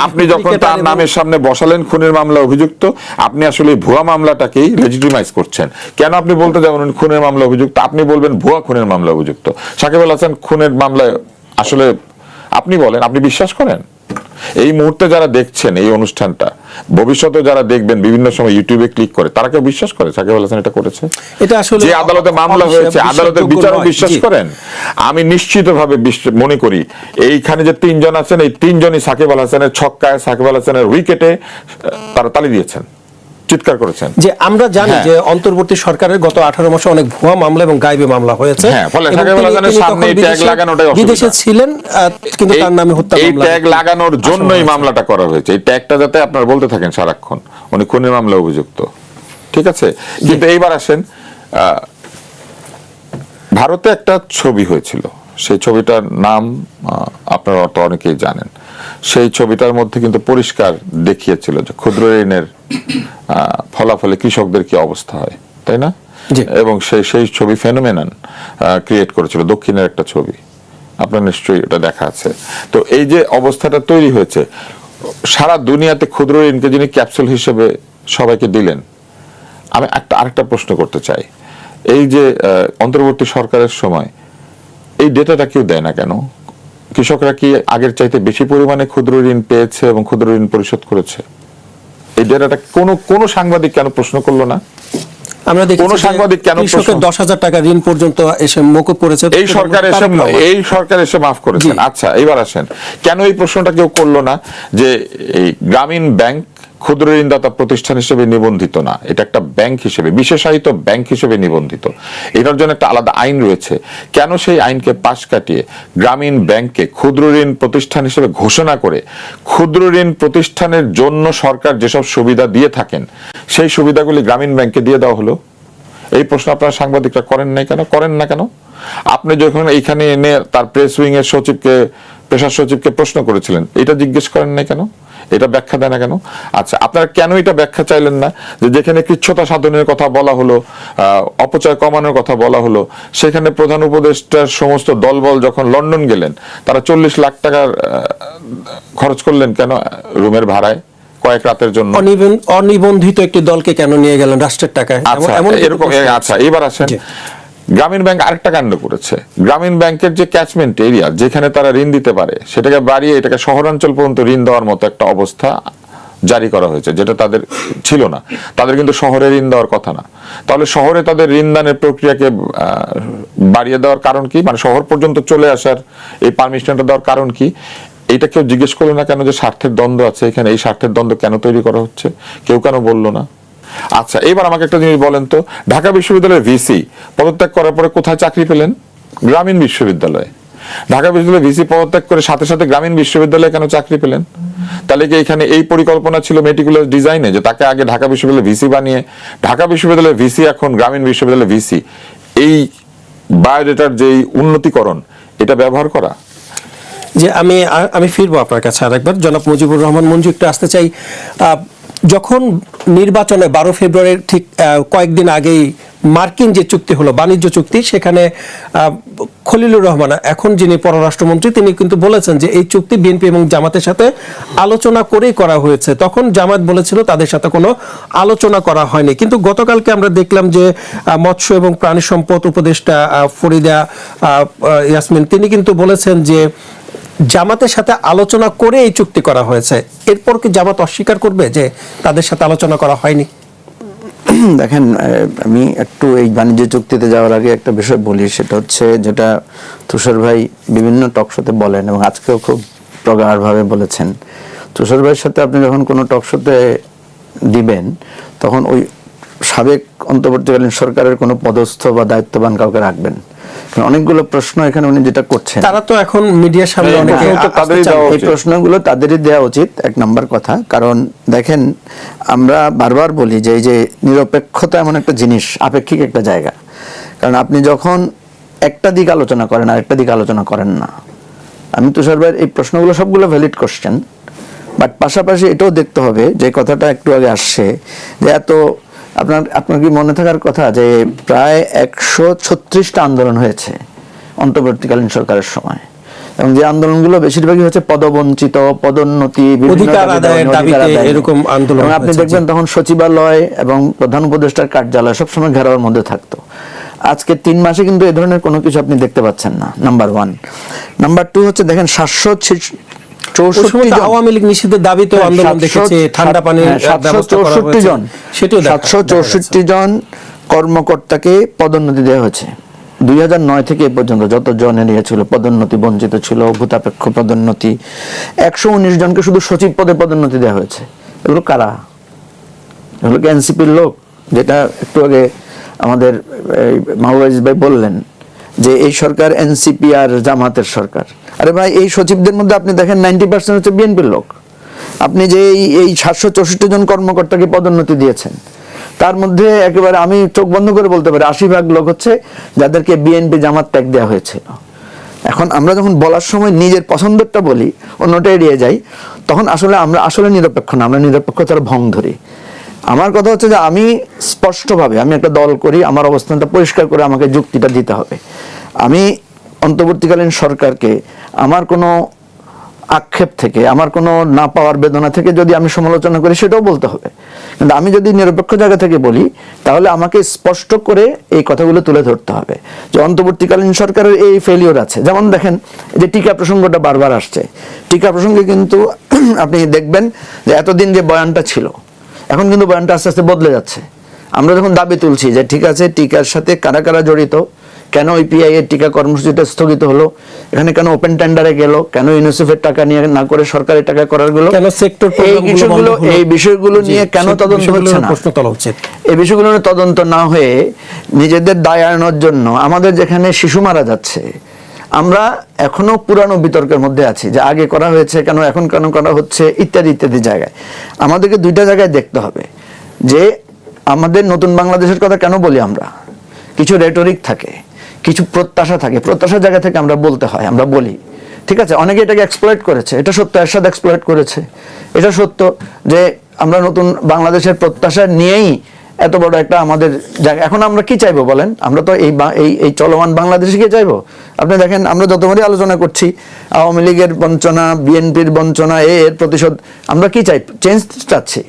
আপনি যখন তার নামের সামনে বসালেন খুনের মামলা অভিযুক্ত, আপনি আসলে ভুয়া মামলাটাকেই লেজিটিমাইজ করছেন। কেন আপনি বলতে যাবেন খুনের মামলা অভিযুক্ত, আপনি বলবেন ভুয়া খুনের মামলা অভিযুক্ত। সাকিব আল হাসান খুনের মামলায় আসলে আপনি বলেন, আপনি বিশ্বাস করেন? এই মুহূর্তে যারা দেখছেন এই অনুষ্ঠানটা, ভবিষ্যতে যারা দেখবেন বিভিন্ন সময় ইউটিউবে ক্লিক করে, তারা কেউ বিশ্বাস করে সাকিব আল হাসান এটা করেছে? এটা আসলে যে আদালতে মামলা হয়েছে, আদালতের বিচারক বিশ্বাস করেন? আমি নিশ্চিতভাবে মনে করি এইখানে যে তিনজন আছেন, এই তিনজনই সাকিব আল হাসানের ছক্কায়, সাকিব আল হাসানের উইকেটে তারা তালি দিয়েছেন, চিৎকার করেছেন। যে আমরা জানি যে অন্তর্বর্তী সরকারের গত 18 মাসে অনেক ভুয়া মামলা এবং গায়েবী মামলা হয়েছে। ফলে সাকিব আল হাসানের সামনে এই ট্যাগ লাগানোটাই অসুবিধা। বিদেশে ছিলেন কিন্তু তার নামে হত্যা মামলা, এই ট্যাগ লাগানোর জন্যই মামলাটা করা হয়েছে। এই ট্যাগটা যাতে আপনারা বলতে থাকেন সারাক্ষণ উনি খুনের মামলা অভিযুক্ত, ঠিক আছে? কিন্তু এইবার আসেন, ভারতে একটা ছবি হয়েছিল, সেই ছবিটার নাম আপনারা তো অনেকেই জানেন। সেই ছবিটার মধ্যে কিন্তু পরিষ্কার দেখিয়েছিল যে ক্ষুদ্র ঋণের ফলাফলে কৃষকদের কি অবস্থা হয়, তাই না? এবং সেই ছবি ফেনোমেনন ক্রিয়েট করেছিল, দক্ষিণের একটা ছবি, আপনার নিশ্চয়ই এটা দেখা আছে। তো এই যে অবস্থাটা তৈরি হয়েছে, সারা দুনিয়াতে ক্ষুদ্র ঋণকে যিনি ক্যাপসুল হিসেবে সবাইকে দিলেন, আমি আরেকটা প্রশ্ন করতে চাই। এই যে অন্তর্বর্তী সরকারের সময় এই ডেটাটা কেউ দেয় না কেন? কৃষকরা কি আগের চাইতে বেশি পরিমাণে ক্ষুদ্র ঋণ পেয়েছে এবং ক্ষুদ্র ঋণ পরিশোধ করেছে? এই ডেটাটা কোন সাংবাদিক কেন প্রশ্ন করলো না? আমরা দেখি কোন সাংবাদিক কেন কৃষকের 10,000 টাকা ঋণ পর্যন্ত এসে মকুব করেছে, এই সরকার এসে মাফ করেছেন। আচ্ছা, এবার আসেন, কেন এই প্রশ্নটা কেউ করলো না যে এই গ্রামীণ ব্যাংক ক্ষুদ্র ঋণদাতা প্রতিষ্ঠান হিসেবে নিবন্ধিত না, এটা একটা ব্যাংক হিসেবে, বিশেষায়িত ব্যাংক হিসেবে নিবন্ধিত। এটার জন্য একটা আলাদা আইন রয়েছে। কেন সেই আইনকে পাশ কাটিয়ে গ্রামীণ ব্যাংককে ক্ষুদ্র ঋণ প্রতিষ্ঠান হিসেবে ঘোষণা করে ক্ষুদ্র ঋণ প্রতিষ্ঠানের জন্য সরকার যেসব সুবিধা দিয়ে থাকেন সেই সুবিধাগুলি গ্রামীণ ব্যাংকে দিয়ে দেওয়া হলো? এই প্রশ্ন আপনারা সাংবাদিকরা করেন না কেন? আপনি যখন এইখানে এনে তার প্রেস উইং এর সচিবকে, পেশার সচিবকে প্রশ্ন করেছিলেন, এটা জিজ্ঞেস করেন না কেন? এটা ব্যাখ্যা দেয় না কেন? আচ্ছা, আপনারা কেন এটা ব্যাখ্যা চাইলেন না যে যেখানে কৃচ্ছতা সাধনের কথা বলা হলো, অপচয় কমানোর কথা বলা হলো, সেখানে প্রধান উপদেষ্টার সমস্ত দলবল যখন লন্ডন গেলেন, তারা 40 লাখ টাকার খরচ করলেন কেন রুমের ভাড়ায় কয়েক রাতের জন্য? অনিবন্ধিত একটি দলকে কেন নিয়ে গেলেন রাষ্ট্রের টাকায়? এরকম। আচ্ছা, এবার আসেন, গ্রামীণ ব্যাংক আরেকটা কাণ্ড করেছে। গ্রামীণ ব্যাংকের যে ক্যাচমেন্ট এরিয়া যেখানে তারা ঋণ দিতে পারে সেটাকে বাড়িয়ে এটাকে শহরাঞ্চল পর্যন্ত ঋণ দেওয়ার মতো একটা অবস্থা জারি করা হয়েছে, যেটা তাদের ছিল না। তাদের কিন্তু শহরে ঋণ দেওয়ার কথা না। তাহলে শহরে তাদের ঋণ দানের প্রক্রিয়াকে বাড়িয়ে দেওয়ার কারণ কি? মানে শহর পর্যন্ত চলে আসার এই পারমিশনটা দেওয়ার কারণ কি? এটা কেউ জিজ্ঞেস করলো না কেন যে স্বার্থের দ্বন্দ্ব আছে এখানে? এই স্বার্থের দ্বন্দ্ব কেন তৈরি করা হচ্ছে কেউ কেন বললো না? আচ্ছা, এবার আমাকে একটা জিনিস বলেন তো, ঢাকা বিশ্ববিদ্যালয়ের ভিসি পদত্যাগ করার পরে কোথায় চাকরি পেলেন? গ্রামীণ বিশ্ববিদ্যালয়ে। ঢাকা বিশ্ববিদ্যালয়ের ভিসি পদত্যাগ করে সাথে সাথে গ্রামীণ বিশ্ববিদ্যালয়ে কেন চাকরি পেলেন? তাহলে কি এখানে এই পরিকল্পনা ছিল মেটিকুলাস ডিজাইনে যে তাকে আগে ঢাকা বিশ্ববিদ্যালয়ের ভিসি বানিয়ে ঢাকা বিশ্ববিদ্যালয়ের ভিসি এখন গ্রামীণ বিশ্ববিদ্যালয়ের ভিসি, এই বায়োডেটার যেই উন্নতিকরণ এটা ব্যবহার করা? যে আমি ফিরবো আপনার কাছে আরেকবার, জনাব মুজিবুর রহমান মঞ্জু, একটু আসতে চাই। যখন নির্বাচনে 12 ফেব্রুয়ারির ঠিক কয়েকদিন আগেই মার্কিন যে চুক্তি হলো, বাণিজ্য চুক্তি, সেখানে খলিলুর রহমান, এখন যিনি পররাষ্ট্রমন্ত্রী, তিনি কিন্তু বলেছেন যে এই চুক্তি বিএনপি এবং জামাতের সাথে আলোচনা করেই করা হয়েছে। তখন জামাত বলেছিল তাদের সাথে কোনো আলোচনা করা হয়নি। কিন্তু গতকালকে আমরা দেখলাম যে মৎস্য এবং প্রাণী সম্পদ উপদেষ্টা ফরিদা ইয়াসমিন, তিনি কিন্তু বলেছেন যে জামাতের সাথে আলোচনা করে এই চুক্তি করা হয়েছে। এরপর কি জামাত অস্বীকার করবে যে তাদের সাথে আলোচনা করা হয়নি? দেখেন আমি একটু এই বাণিজ্য চুক্তিতে যাওয়ার আগে একটা বিষয় বলি, সেটা হচ্ছে যেটা তুষার ভাই বিভিন্ন টক শোতে বলেন এবং আজকেও খুব প্রগাঢ়ভাবে বলেছেন। তুষার ভাইয়ের সাথে আপনি যখন কোনো টক শোতে দিবেন তখন ওই সাবেক অন্তর্বর্তীকালীন সরকারের কোনো পদস্থ বা দায়িত্ববান কাউকে রাখবেন, কারণ অনেকগুলো প্রশ্ন এখানে উনি যেটা করছেন তারা তো এখন মিডিয়ার সামনে অনেকে তো তাদেরই আসতে চান। দেওয়া এই প্রশ্নগুলো তাদেরই দেওয়া উচিত, এক নম্বর কথা। কারণ দেখেন আমরা বারবার বলি যে এই যে নিরপেক্ষতা এমন একটা জিনিস, আপেক্ষিক একটা জায়গা। কারণ আপনি যখন একটা দিক আলোচনা করেন আর একটা দিক আলোচনা করেন না, আমি তুষার ভাইয়ের এই প্রশ্নগুলো সবগুলো ভ্যালিড কোশ্চেন, বাট পাশাপাশি এটাও দেখতে হবে যে কথাটা একটু আগে আসছে যে আপনার কি মনে থাকার কথা যে প্রায় 136টা আন্দোলন হয়েছে অন্তর্বর্তীকালীন সরকারের সময়, এবং যে আন্দোলনগুলো বেশিরভাগই হচ্ছে পদবঞ্চিত, পদোন্নতি, বিভিন্ন অধিকার দাবি আদায়ের দেওয়া, অধিকার দাবিতে আদায়। এরকম আন্দোলন এবং আপনি হয়েছে, দেখবেন তখন সচিবালয় এবং প্রধান উপদেষ্টার কার্যালয় সবসময় ঘেরাওয়ের মধ্যে থাকতো। আজকে 3 মাসে কিন্তু এই ধরনের কোনো কিছু আপনি দেখতে পাচ্ছেন না, নাম্বার 1। নাম্বার 2 হচ্ছে দেখেন 764 জন আওয়ামী লীগ নিষিদ্ধের দাবিতেও আন্দোলন দেখেছে, ঠান্ডা পানির ব্যবস্থা করা হয়েছে, সেটাও 764 জন কর্মকর্তাকে পদোন্নতি দেওয়া হয়েছে 2009 থেকে এ পর্যন্ত যত জনের ছিল পদোন্নতি বঞ্চিত ছিল, ভূতাপেক্ষ পদোন্নতি। 119 জনকে শুধু সচিব পদে পদোন্নতি দেওয়া হয়েছে। এগুলো কারা? এগুলো কি এনসিপির লোক? যেটা একটু আগে আমাদের মাহবুব আজিজ ভাই বললেন যে এই সরকার এনসিপি আর জামাতের সরকার। আরে ভাই, এই সচিবদের মধ্যে আপনি দেখেন 90% হচ্ছে বিএনপির লোক। আপনি যে এই 764 জন কর্মকর্তাকে পদোন্নতি দিয়েছেন, তার মধ্যে একেবারে আমি চোখ বন্ধ করে বলতে পারি 80% লোক হচ্ছে যাদেরকে বিএনপি জামাত ট্যাগ দেওয়া হয়েছিল। এখন আমরা যখন বলার সময় নিজের পছন্দেরটা বলি, অন্যটা এড়িয়ে যাই, তখন আমরা আসলে নিরপেক্ষ না, আমরা নিরপেক্ষতার ভং ধরি। আমার কথা হচ্ছে যে আমি স্পষ্টভাবে আমি একটা দল করি, আমার অবস্থানটা পরিষ্কার করে আমাকে যুক্তিটা দিতে হবে। আমি অন্তর্বর্তীকালীন সরকারকে আমার কোনো আক্ষেপ থেকে, আমার কোনো না পাওয়ার বেদনা থেকে যদি আমি সমালোচনা করি সেটাও বলতে হবে, কিন্তু আমি যদি নিরপেক্ষ জায়গা থেকে বলি তাহলে আমাকে স্পষ্ট করে এই কথাগুলো তুলে ধরতে হবে যে অন্তর্বর্তীকালীন সরকারের এই ফেলিওর আছে। যেমন দেখেন যে টিকা প্রসঙ্গটা বারবার আসছে, টিকা প্রসঙ্গে কিন্তু আপনি দেখবেন যে এতদিন যে বয়ানটা ছিল এখন কিন্তু বয়ানটা আস্তে আস্তে বদলে যাচ্ছে। আমরা যখন দাবি তুলছি যে ঠিক আছে টিকার সাথে কারা কারা জড়িত, কেন ওইপিআই এর টিকা কর্মসূচিটা স্থগিত হলো, এখানে কেন ওপেন টেন্ডারে গেল, কেন ইউনিসেফের টাকা নিয়ে না করে সরকারের টাকা করার গুলো, কেন সেক্টর এই বিষয়গুলো নিয়ে কেন তদন্ত হচ্ছে না, প্রশ্ন তোলা উচিত। এই বিষয়গুলো নিয়ে তদন্ত না হয়ে নিজেদের দায় এড়ানোর জন্য আমাদের যেখানে শিশু মারা যাচ্ছে, আমরা এখনো পুরানো বিতর্কের মধ্যে আছি যে আগে করা হয়েছে কেন, এখন কেন করা হচ্ছে, ইত্যাদি ইত্যাদি জায়গায় আমাদেরকে দুইটা জায়গায় দেখতে হবে যে আমাদের নতুন বাংলাদেশের কথা কেন বলি আমরা। কিছু রেটরিক থাকে, কিছু প্রত্যাশা থাকে, প্রত্যাশার জায়গা থেকে আমরা বলতে হয়, আমরা বলি ঠিক আছে। অনেকে এটাকে এক্সপ্লয়েট করেছে, এটা সত্য, এরশাদ এক্সপ্লয়েট করেছে, এটা সত্য যে আমরা নতুন বাংলাদেশের প্রত্যাশা নিয়েই এত বড় একটা আমাদের জায়গা। এখন আমরা কি চাইবো বলেন? আমরা তো এই চলমান বাংলাদেশকে চাইবো? আপনি দেখেন আমরা যতবারই আলোচনা করছি আওয়ামী লীগের বঞ্চনা, বিএনপির বঞ্চনা, এর প্রতিশোধ, আমরা কি চাই? চেঞ্জ চাচ্ছি।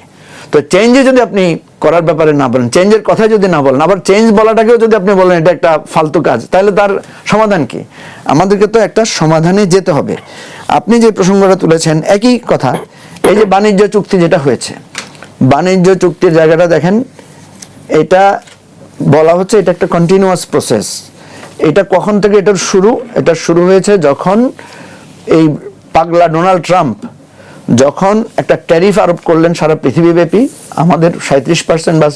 তো চেঞ্জে যদি আপনি করার ব্যাপারে না বলেন, চেঞ্জের কথা যদি না বলেন, আবার চেঞ্জ বলাটাকেও যদি আপনি বলেন এটা একটা ফালতু কাজ, তাহলে তার সমাধান কি? আমাদেরকে তো একটা সমাধানে যেতে হবে। আপনি যে প্রসঙ্গটা তুলেছেন একই কথা, এই যে বাণিজ্য চুক্তি যেটা হয়েছে, বাণিজ্য চুক্তির জায়গাটা দেখেন, এটা বলা হচ্ছে এটা একটা কন্টিনিউয়াস প্রসেস। এটা কখন থেকে এটা শুরু হয়েছে যখন এই পাগলা ডোনাল্ড ট্রাম্প যখন একটা ট্যারিফ আরোপ করলেন সারা পৃথিবীব্যাপী, আমাদের 37% বা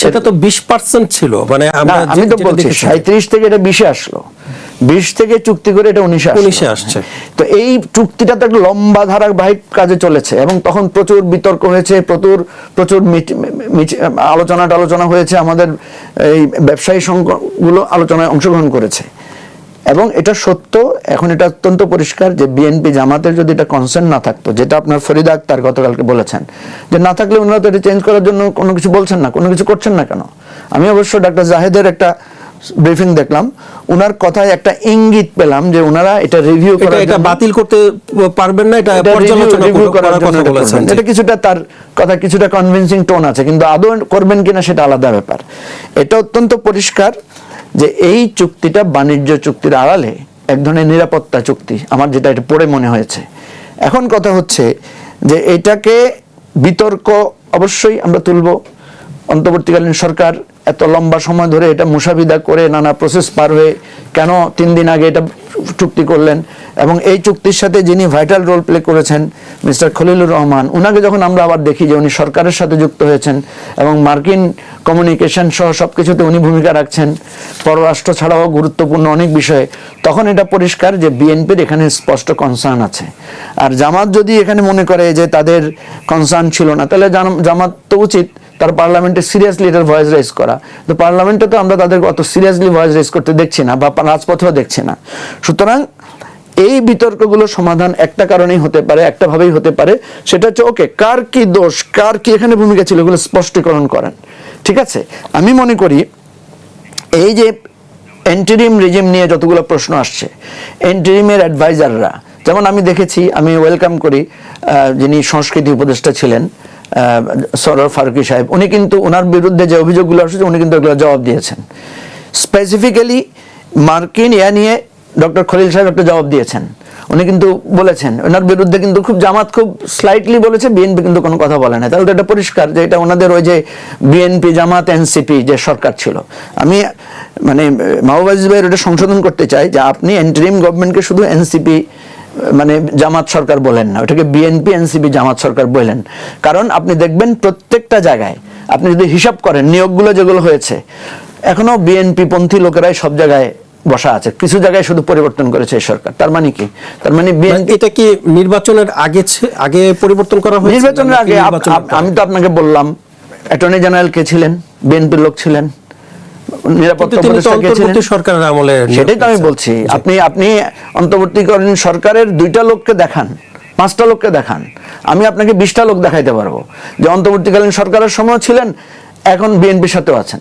সেটা তো 20% ছিল, মানে আমি তো বলছি 37 থেকে এটা 20 আসলো, 20 থেকে চুক্তি করে এটা 19 আসছে। তো এই চুক্তিটা তো একটা লম্বা ধারাবাহিক কাজে চলেছে এবং তখন প্রচুর বিতর্ক হয়েছে, প্রচুর আলোচনা হয়েছে, আমাদের এই ব্যবসায়ী সংঘগুলো আলোচনায় অংশগ্রহণ করেছে। এবং এটা সত্য, এখন এটা অত্যন্ত পরিষ্কার যে বিএনপি জামাতের যদি এটা কনসার্ন না থাকতো, যেটা আপনার ফরিদা আক্তার গতকালকে বলেছেন যে না থাকলে ওনারা তো এটা চেঞ্জ করার জন্য কোনো কিছু বলছেন না, কোনো কিছু করছেন না কেন? আমি অবশ্য ডাক্তার জাহেদের একটা ব্রিফিং দেখলাম, উনার কথায় একটা ইঙ্গিত পেলাম যে উনারা এটা রিভিউ করার, এটা বাতিল করতে পারবেন না, এটা পর্যালোচনা করার কথা বলেছেন। এটা কিছুটা তার কথা কিছুটা কনভিন্সিং টোন আছে, কিন্তু আদৌ করবেন কিনা সেটা আলাদা ব্যাপার। এটা অত্যন্ত পরিষ্কার যে এই চুক্তিটা বাণিজ্য চুক্তির আড়ালে এক ধরনের নিরাপত্তা চুক্তি, আমার যেটা এটা পড়ে মনে হয়েছে। এখন কথা হচ্ছে যে এটাকে বিতর্ক অবশ্যই আমরা তুলব, অন্তর্বর্তীকালীন সরকার এত লম্বা সময় ধরে এটা মুসাবিদা করে নানা প্রসেস পার হয়ে কেন 3 দিন আগে এটা চুক্তি করলেন, এবং এই চুক্তির সাথে যিনি ভাইটাল রোল প্লে করেছেন মিস্টার খলিলুর রহমান, উনাকে যখন আমরা আবার দেখি যে উনি সরকারের সাথে যুক্ত হয়েছেন এবং মার্কিন কমিউনিকেশন সহ সবকিছুতে উনি ভূমিকা রাখছেন, পররাষ্ট্র ছাড়াও গুরুত্বপূর্ণ অনেক বিষয়ে, তখন এটা পরিষ্কার যে বিএনপির এখানে স্পষ্ট কনসার্ন আছে। আর জামাত যদি এখানে মনে করে যে তাদের কনসার্ন ছিল না, তাহলে জামাত তো উচিত তার পার্লামেন্টে সিরিয়াসলি এটার ভয়েস রাইজ করা। তো পার্লামেন্টে তো আমরা তাদেরকে অত সিরিয়াসলি ভয়েস রাইজ করতে দেখছি না, বা রাজপথেও দেখছি না। সুতরাং এই বিতর্কগুলো সমাধান একটা কারণেই হতে পারে, একটা ভাবেই হতে পারে, সেটা হচ্ছে ওকে কার কি দোষ, কার কি এখানে ভূমিকা ছিল, এগুলো স্পষ্টীকরণ করেন। ঠিক আছে, আমি মনে করি এই যে এন্টারিম রেজিম নিয়ে যতগুলো প্রশ্ন আসছে, এন্টারিমের অ্যাডভাইজাররা, যেমন আমি দেখেছি, আমি ওয়েলকাম করি যিনি সংস্কৃতি উপদেষ্টা ছিলেন সরোয়ার ফারুকী সাহেব, উনি কিন্তু ওনার বিরুদ্ধে যে অভিযোগগুলো আসছে উনি কিন্তু এগুলো জবাব দিয়েছেন। স্পেসিফিক্যালি মার্কিন ইয়া নিয়ে ডক্টর খলিল সাহেব একটা জবাব দিয়েছেন, উনি কিন্তু বলেছেন ওনার বিরুদ্ধে কিন্তু খুব জামাত খুব স্লাইটলি বলেছে, বিএনপি কিন্তু কোনো কথা বলে না। তাহলে তো এটা পরিষ্কার যে এটা ওনাদের ওই যে বিএনপি জামাত এনসিপি যে সরকার ছিল। আমি মানে মাহবুব আজিজ ভাইয়ের ওটা সংশোধন করতে চাই যে আপনি এন্টারিম গভর্নমেন্টকে শুধু এনসিপি মানে জামাত সরকার বলেন না, ওটাকে বিএনপি এনসিপি জামাত সরকার বলেন। কারণ আপনি দেখবেন প্রত্যেকটা জায়গায় আপনি যদি হিসাব করেন নিয়োগগুলো যেগুলো হয়েছে, এখনো বিএনপি পন্থী লোকেরাই সব জায়গায় বসা আছে, কিছু জায়গায় শুধু পরিবর্তন করেছে এই সরকার। তার মানে কি? তার মানে এটা কি নির্বাচনের আগে পরিবর্তন করা হয়েছে? নির্বাচনের আগে আমি তো আপনাকে বললাম অ্যাটর্নি জেনারেল কে ছিলেন, বিএনপির লোক ছিলেন, নিরাপত্তা উপদেষ্টা কে ছিলেন, সরকারের আমলে। সেটাই তো আমি বলছি। আপনি অন্তর্বর্তীকালীন সরকারের 2টা লোককে দেখান, 5টা লোককে দেখান, আমি আপনাকে 20টা লোক দেখাইতে পারবো যে অন্তর্বর্তীকালীন সরকারের সময় ছিলেন, এখন বিএনপির সাথেও আছেন।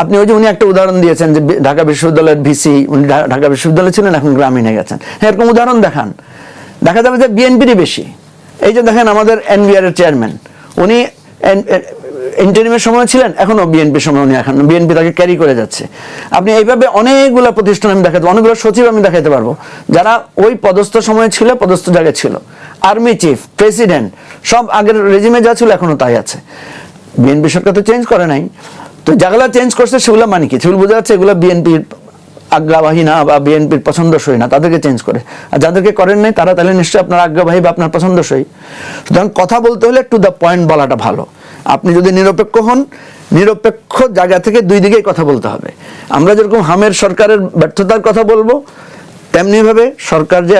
আপনি ওই যে উনি একটা উদাহরণ দিয়েছেন যে ঢাকা বিশ্ববিদ্যালয়ের ভিসি, উনি ঢাকা বিশ্ববিদ্যালয়ে ছিলেন, এখন গ্রামীণে গেছেন। হ্যাঁ, এরকম উদাহরণ দেখান, দেখা যাবে যে বিএনপিরই বেশি। এই যে দেখেন আমাদের এনবিআর এর চেয়ারম্যান, উনি ইন্টারিমের সময় ছিলেন, এখনো বিএনপির সময় উনি এখন বিএনপি তাকে ক্যারি করে যাচ্ছে। আপনি এইভাবে অনেকগুলো প্রতিষ্ঠান আমি দেখাতে, অনেকগুলো সচিব আমি দেখাতে পারবো যারা ওই পদস্থ সময় ছিল, পদস্থ জায়গায় ছিল। আর্মি চিফ, প্রেসিডেন্ট, সব আগের রেজিমে যা ছিল এখনো তাই আছে। বিএনপি সরকার তো চেঞ্জ করে নাই। তো যেগুলো চেঞ্জ করছে সেগুলো মানে কি? সেগুলো বোঝা যাচ্ছে এগুলো বিএনপির আজ্ঞাবাহী না বা বিএনপির পছন্দসই না, তাদেরকে চেঞ্জ করে। আর যাদেরকে করেন নাই তারা তাহলে নিশ্চয়ই আপনার আজ্ঞাবাহী বা আপনার পছন্দসই। সুতরাং কথা বলতে হলে টু দ্য পয়েন্ট বলাটা ভালো। আপনি যদি নিরপেক্ষ হন, নিরপেক্ষ জায়গা থেকে দুই দিকেই কথা বলতে হবে। আমরা যেরকম হামের সরকারের ব্যর্থতার কথা বলবো, তেমনি ভাবে সরকার যে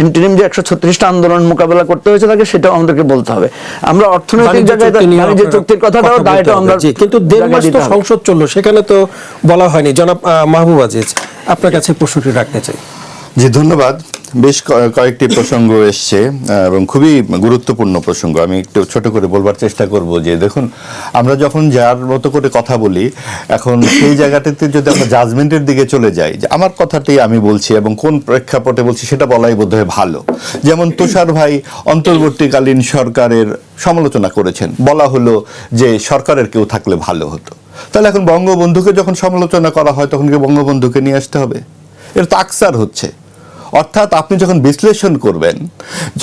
এন্টারিম যে 136টা আন্দোলন মোকাবেলা করতে হয়েছে তাকে সেটাও আমাদেরকে বলতে হবে। আমরা অর্থনৈতিক জায়গায় বাণিজ্য চুক্তির কথাটাও দায়টা আমরা, কিন্তু 1.5 মাস তো সংসদ চললো, সেখানে তো বলা হয়নি। জনাব মাহবুব আজিজ, আপনার কাছে প্রশ্নটি রাখতে চাই। জি, ধন্যবাদ। বেশ কয়েকটি প্রসঙ্গ এসছে এবং খুবই গুরুত্বপূর্ণ প্রসঙ্গ। আমি একটু ছোট করে বলবার চেষ্টা করব যে দেখুন, আমরা যখন যার মতো করে কথা বলি, এখন সেই জায়গাটাতে যদি আমরা জাজমেন্টের দিকে চলে যাই, যে আমার কথাটি আমি বলছি এবং কোন প্রেক্ষাপটে বলছি সেটা বলাই বোধহয় ভালো। যেমন তুষার ভাই অন্তর্বর্তীকালীন সরকারের সমালোচনা করেছেন, বলা হলো যে সরকারের কেউ থাকলে ভালো হতো। তাহলে এখন বঙ্গবন্ধুকে যখন সমালোচনা করা হয় তখন কি বঙ্গবন্ধুকে নিয়ে আসতে হবে? এর তো আকসার হচ্ছে। অর্থাৎ আপনি যখন বিশ্লেষণ করবেন,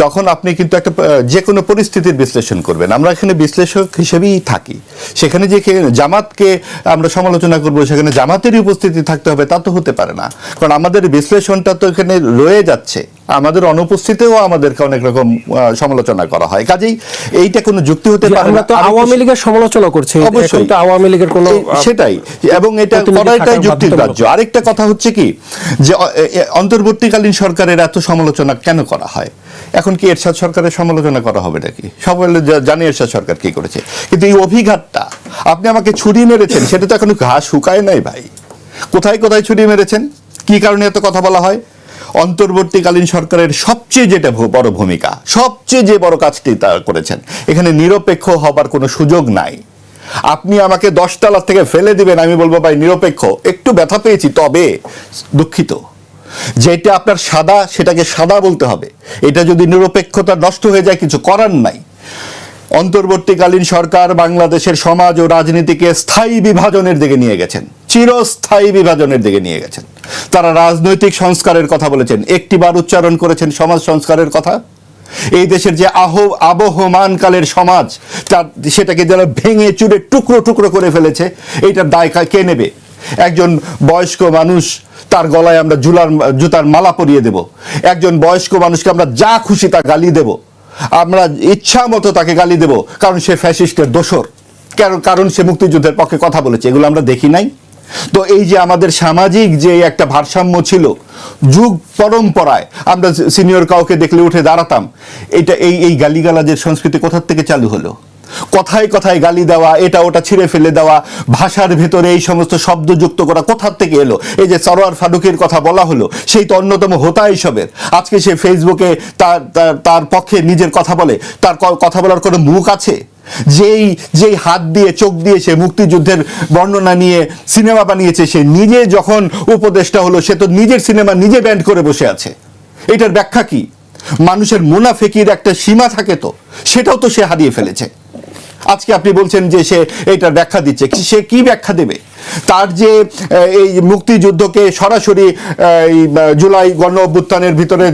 যখন আপনি কিন্তু একটা যে কোনো পরিস্থিতির বিশ্লেষণ করবেন, আমরা এখানে বিশ্লেষক হিসেবেই থাকি। সেখানে যে জামাতকে আমরা সমালোচনা করব, সেখানে জামাতেরই উপস্থিতি থাকতে হবে তা তো হতে পারে না। কারণ আমাদের বিশ্লেষণটা তো এখানে রয়ে যাচ্ছে, আমাদের অনুপস্থিতিতেও আমাদেরকে অনেক রকম সমালোচনা করা হয়। কাজেই এইটা কোনো যুক্তি হতে পারে না। আমরা তো আওয়ামী লীগের সমালোচনা করছি, অবশ্যই তো আওয়ামী লীগের কোনো সেটাই, এবং এটা করাটাই যুক্তিগ্রাহ্য। আরেকটা কথা হচ্ছে কি, যে অন্তর্বর্তীকালীন সরকারের এত সমালোচনা কেন করা হয়? এখন কি এরশাদ সরকারের সমালোচনা করা হবে নাকি? সবাই জানি এরশাদ সরকার কি করেছে, কিন্তু এই অভিঘাতটা, আপনি আমাকে ছুরি মেরেছেন, সেটা তো এখনো ঘাস শুকায় নাই ভাই। কোথায় কোথায় ছুরি মেরেছেন, কি কারণে এত কথা বলা হয়? অন্তর্বর্তীকালীন সরকারের সবচেয়ে যেটা বড় ভূমিকা, সবচেয়ে যে বড় কাজটি তারা করেছেন, এখানে নিরপেক্ষ হবার কোনো সুযোগ নাই। আপনি আমাকে 10 তলা থেকে ফেলে দিবেন, আমি বলবো ভাই নিরপেক্ষ, একটু ব্যথা পেয়েছি, তবে দুঃখিত। যেটা আপনার সাদা সেটাকে সাদা বলতে হবে। এটা যদি নিরপেক্ষতা নষ্ট হয়ে যায়, কিছু করার নাই। অন্তর্বর্তীকালীন সরকার বাংলাদেশের সমাজ ও রাজনীতিকে স্থায়ী বিভাজনের দিকে নিয়ে গেছেন, চিরস্থায়ী বিভাজনের দিকে নিয়ে গেছেন। তারা রাজনৈতিক সংস্কারের কথা বলেছেন, একটিবার উচ্চারণ করেছেন সমাজ সংস্কারের কথা? এই দেশের যে আবহমানকালের সমাজ সেটাকে যারা ভেঙে চুরে টুকরো টুকরো করে ফেলেছে, এইটার দায় কে নেবে? একজন বয়স্ক মানুষ, তার গলায় আমরা জুতার মালা পরিয়ে দেব। একজন বয়স্ক মানুষকে আমরা যা খুশি তা গালি দেব, আমরা ইচ্ছা মতো তাকে গালি দেব, কারণ সে ফ্যাসিস্টের দোসর, কারণ সে মুক্তিযুদ্ধের পক্ষে কথা বলেছে। এগুলো আমরা দেখি নাই? তো এই যে আমাদের সামাজিক যে একটা ভারসাম্য ছিল যুগ পরম্পরায়, আমরা সিনিয়র কাউকে দেখলে উঠে দাঁড়াতাম, এটা এই গালিগালাজের সংস্কৃতি কোথার থেকে চালু হলো? কথায় কথায় গালি দেওয়া, এটা ওটা ছিঁড়ে ফেলে দেওয়া, ভাষার ভেতরে এই সমস্ত শব্দ যুক্ত করা কোথার থেকে এলো? এই যে সরোয়ার ফারুকের কথা বলা হলো, সেই তো অন্যতম হোতা এইসবের। আজকে সে ফেসবুকে তার পক্ষে নিজের কথা বলে, তার কথা বলার কোনো মুখ আছে? যেই হাত দিয়ে চোখ দিয়ে সে মুক্তিযুদ্ধের বর্ণনা নিয়ে সিনেমা বানিয়েছে, সে নিজে যখন উপদেষ্টা হলো, সে তো নিজের সিনেমা নিজে ব্যান্ড করে বসে আছে। এটার ব্যাখ্যা কি? মানুষের মুনাফিকির একটা সীমা থাকে, তো সেটাও তো সে হারিয়ে ফেলেছে। আজকে আপনি বলছেন যে সে এইটার ব্যাখ্যা দিচ্ছে, সে কি ব্যাখ্যা দেবে? তার যে এই মুক্তিযুদ্ধকে সরাসরি জুলাই গণ অভ্যুত্থানের ভিতরে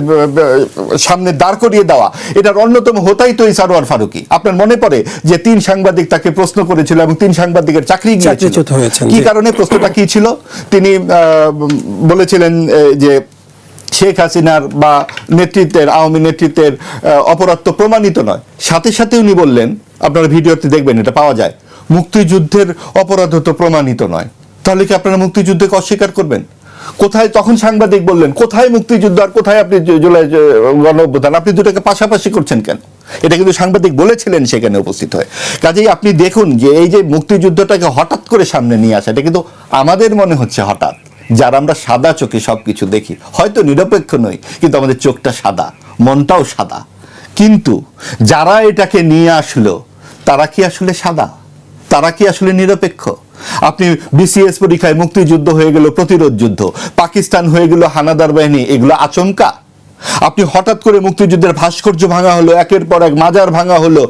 সামনে দাঁড় করিয়ে দেওয়া, এটার অন্যতম হোতাই তো এই সরোয়ার ফারুকী। আপনার মনে পড়ে যে 3 সাংবাদিক তাকে প্রশ্ন করেছিল এবং 3 সাংবাদিকের চাকরি গিয়েছিল। কি কারণে? প্রশ্নটা কি ছিল? তিনি বলেছিলেন যে শেখ হাসিনার বা নেতৃত্বের, আওয়ামী নেতৃত্বের অপরাধ তো প্রমাণিত নয়। সাথে সাথে উনি বললেন, আপনারা ভিডিওতে দেখবেন, এটা পাওয়া যায়, মুক্তিযুদ্ধের অপরাধ তো প্রমাণিত নয়। তাহলে কি আপনারা মুক্তিযুদ্ধকে অস্বীকার করবেন? কোথায়? তখন সাংবাদিক বললেন, কোথায় মুক্তিযুদ্ধ আর কোথায় আপনি জুলাই গণ অভ্যুত্থান? আপনি দুটাকে পাশাপাশি করছেন কেন? এটা কিন্তু সাংবাদিক বলেছিলেন সেখানে উপস্থিত হয়ে। কাজেই আপনি দেখুন যে এই যে মুক্তিযুদ্ধটাকে হঠাৎ করে সামনে নিয়ে আসা, এটা কিন্তু আমাদের মনে হচ্ছে হঠাৎ, যারা আমরা সাদা চোখে সবকিছু দেখি, হয়তো নিরপেক্ষ নই, কিন্তু আমাদের চোখটা সাদা, মনটাও সাদা। কিন্তু যারা এটাকে নিয়ে আসলো, তারা কি আসলে সাদা? তারা কি আসলে নিরপেক্ষ? আপনি বিসিএস পরীক্ষায় মুক্তিযুদ্ধ হয়ে গেল প্রতিরোধ যুদ্ধ, পাকিস্তান হয়ে গেল হানাদার বাহিনী, এগুলো আচমকা? আপনি হঠাৎ করে মুক্তিযুদ্ধের ভাস্কর্য ভাঙা হলো, একের পর এক মাজার ভাঙা হলো,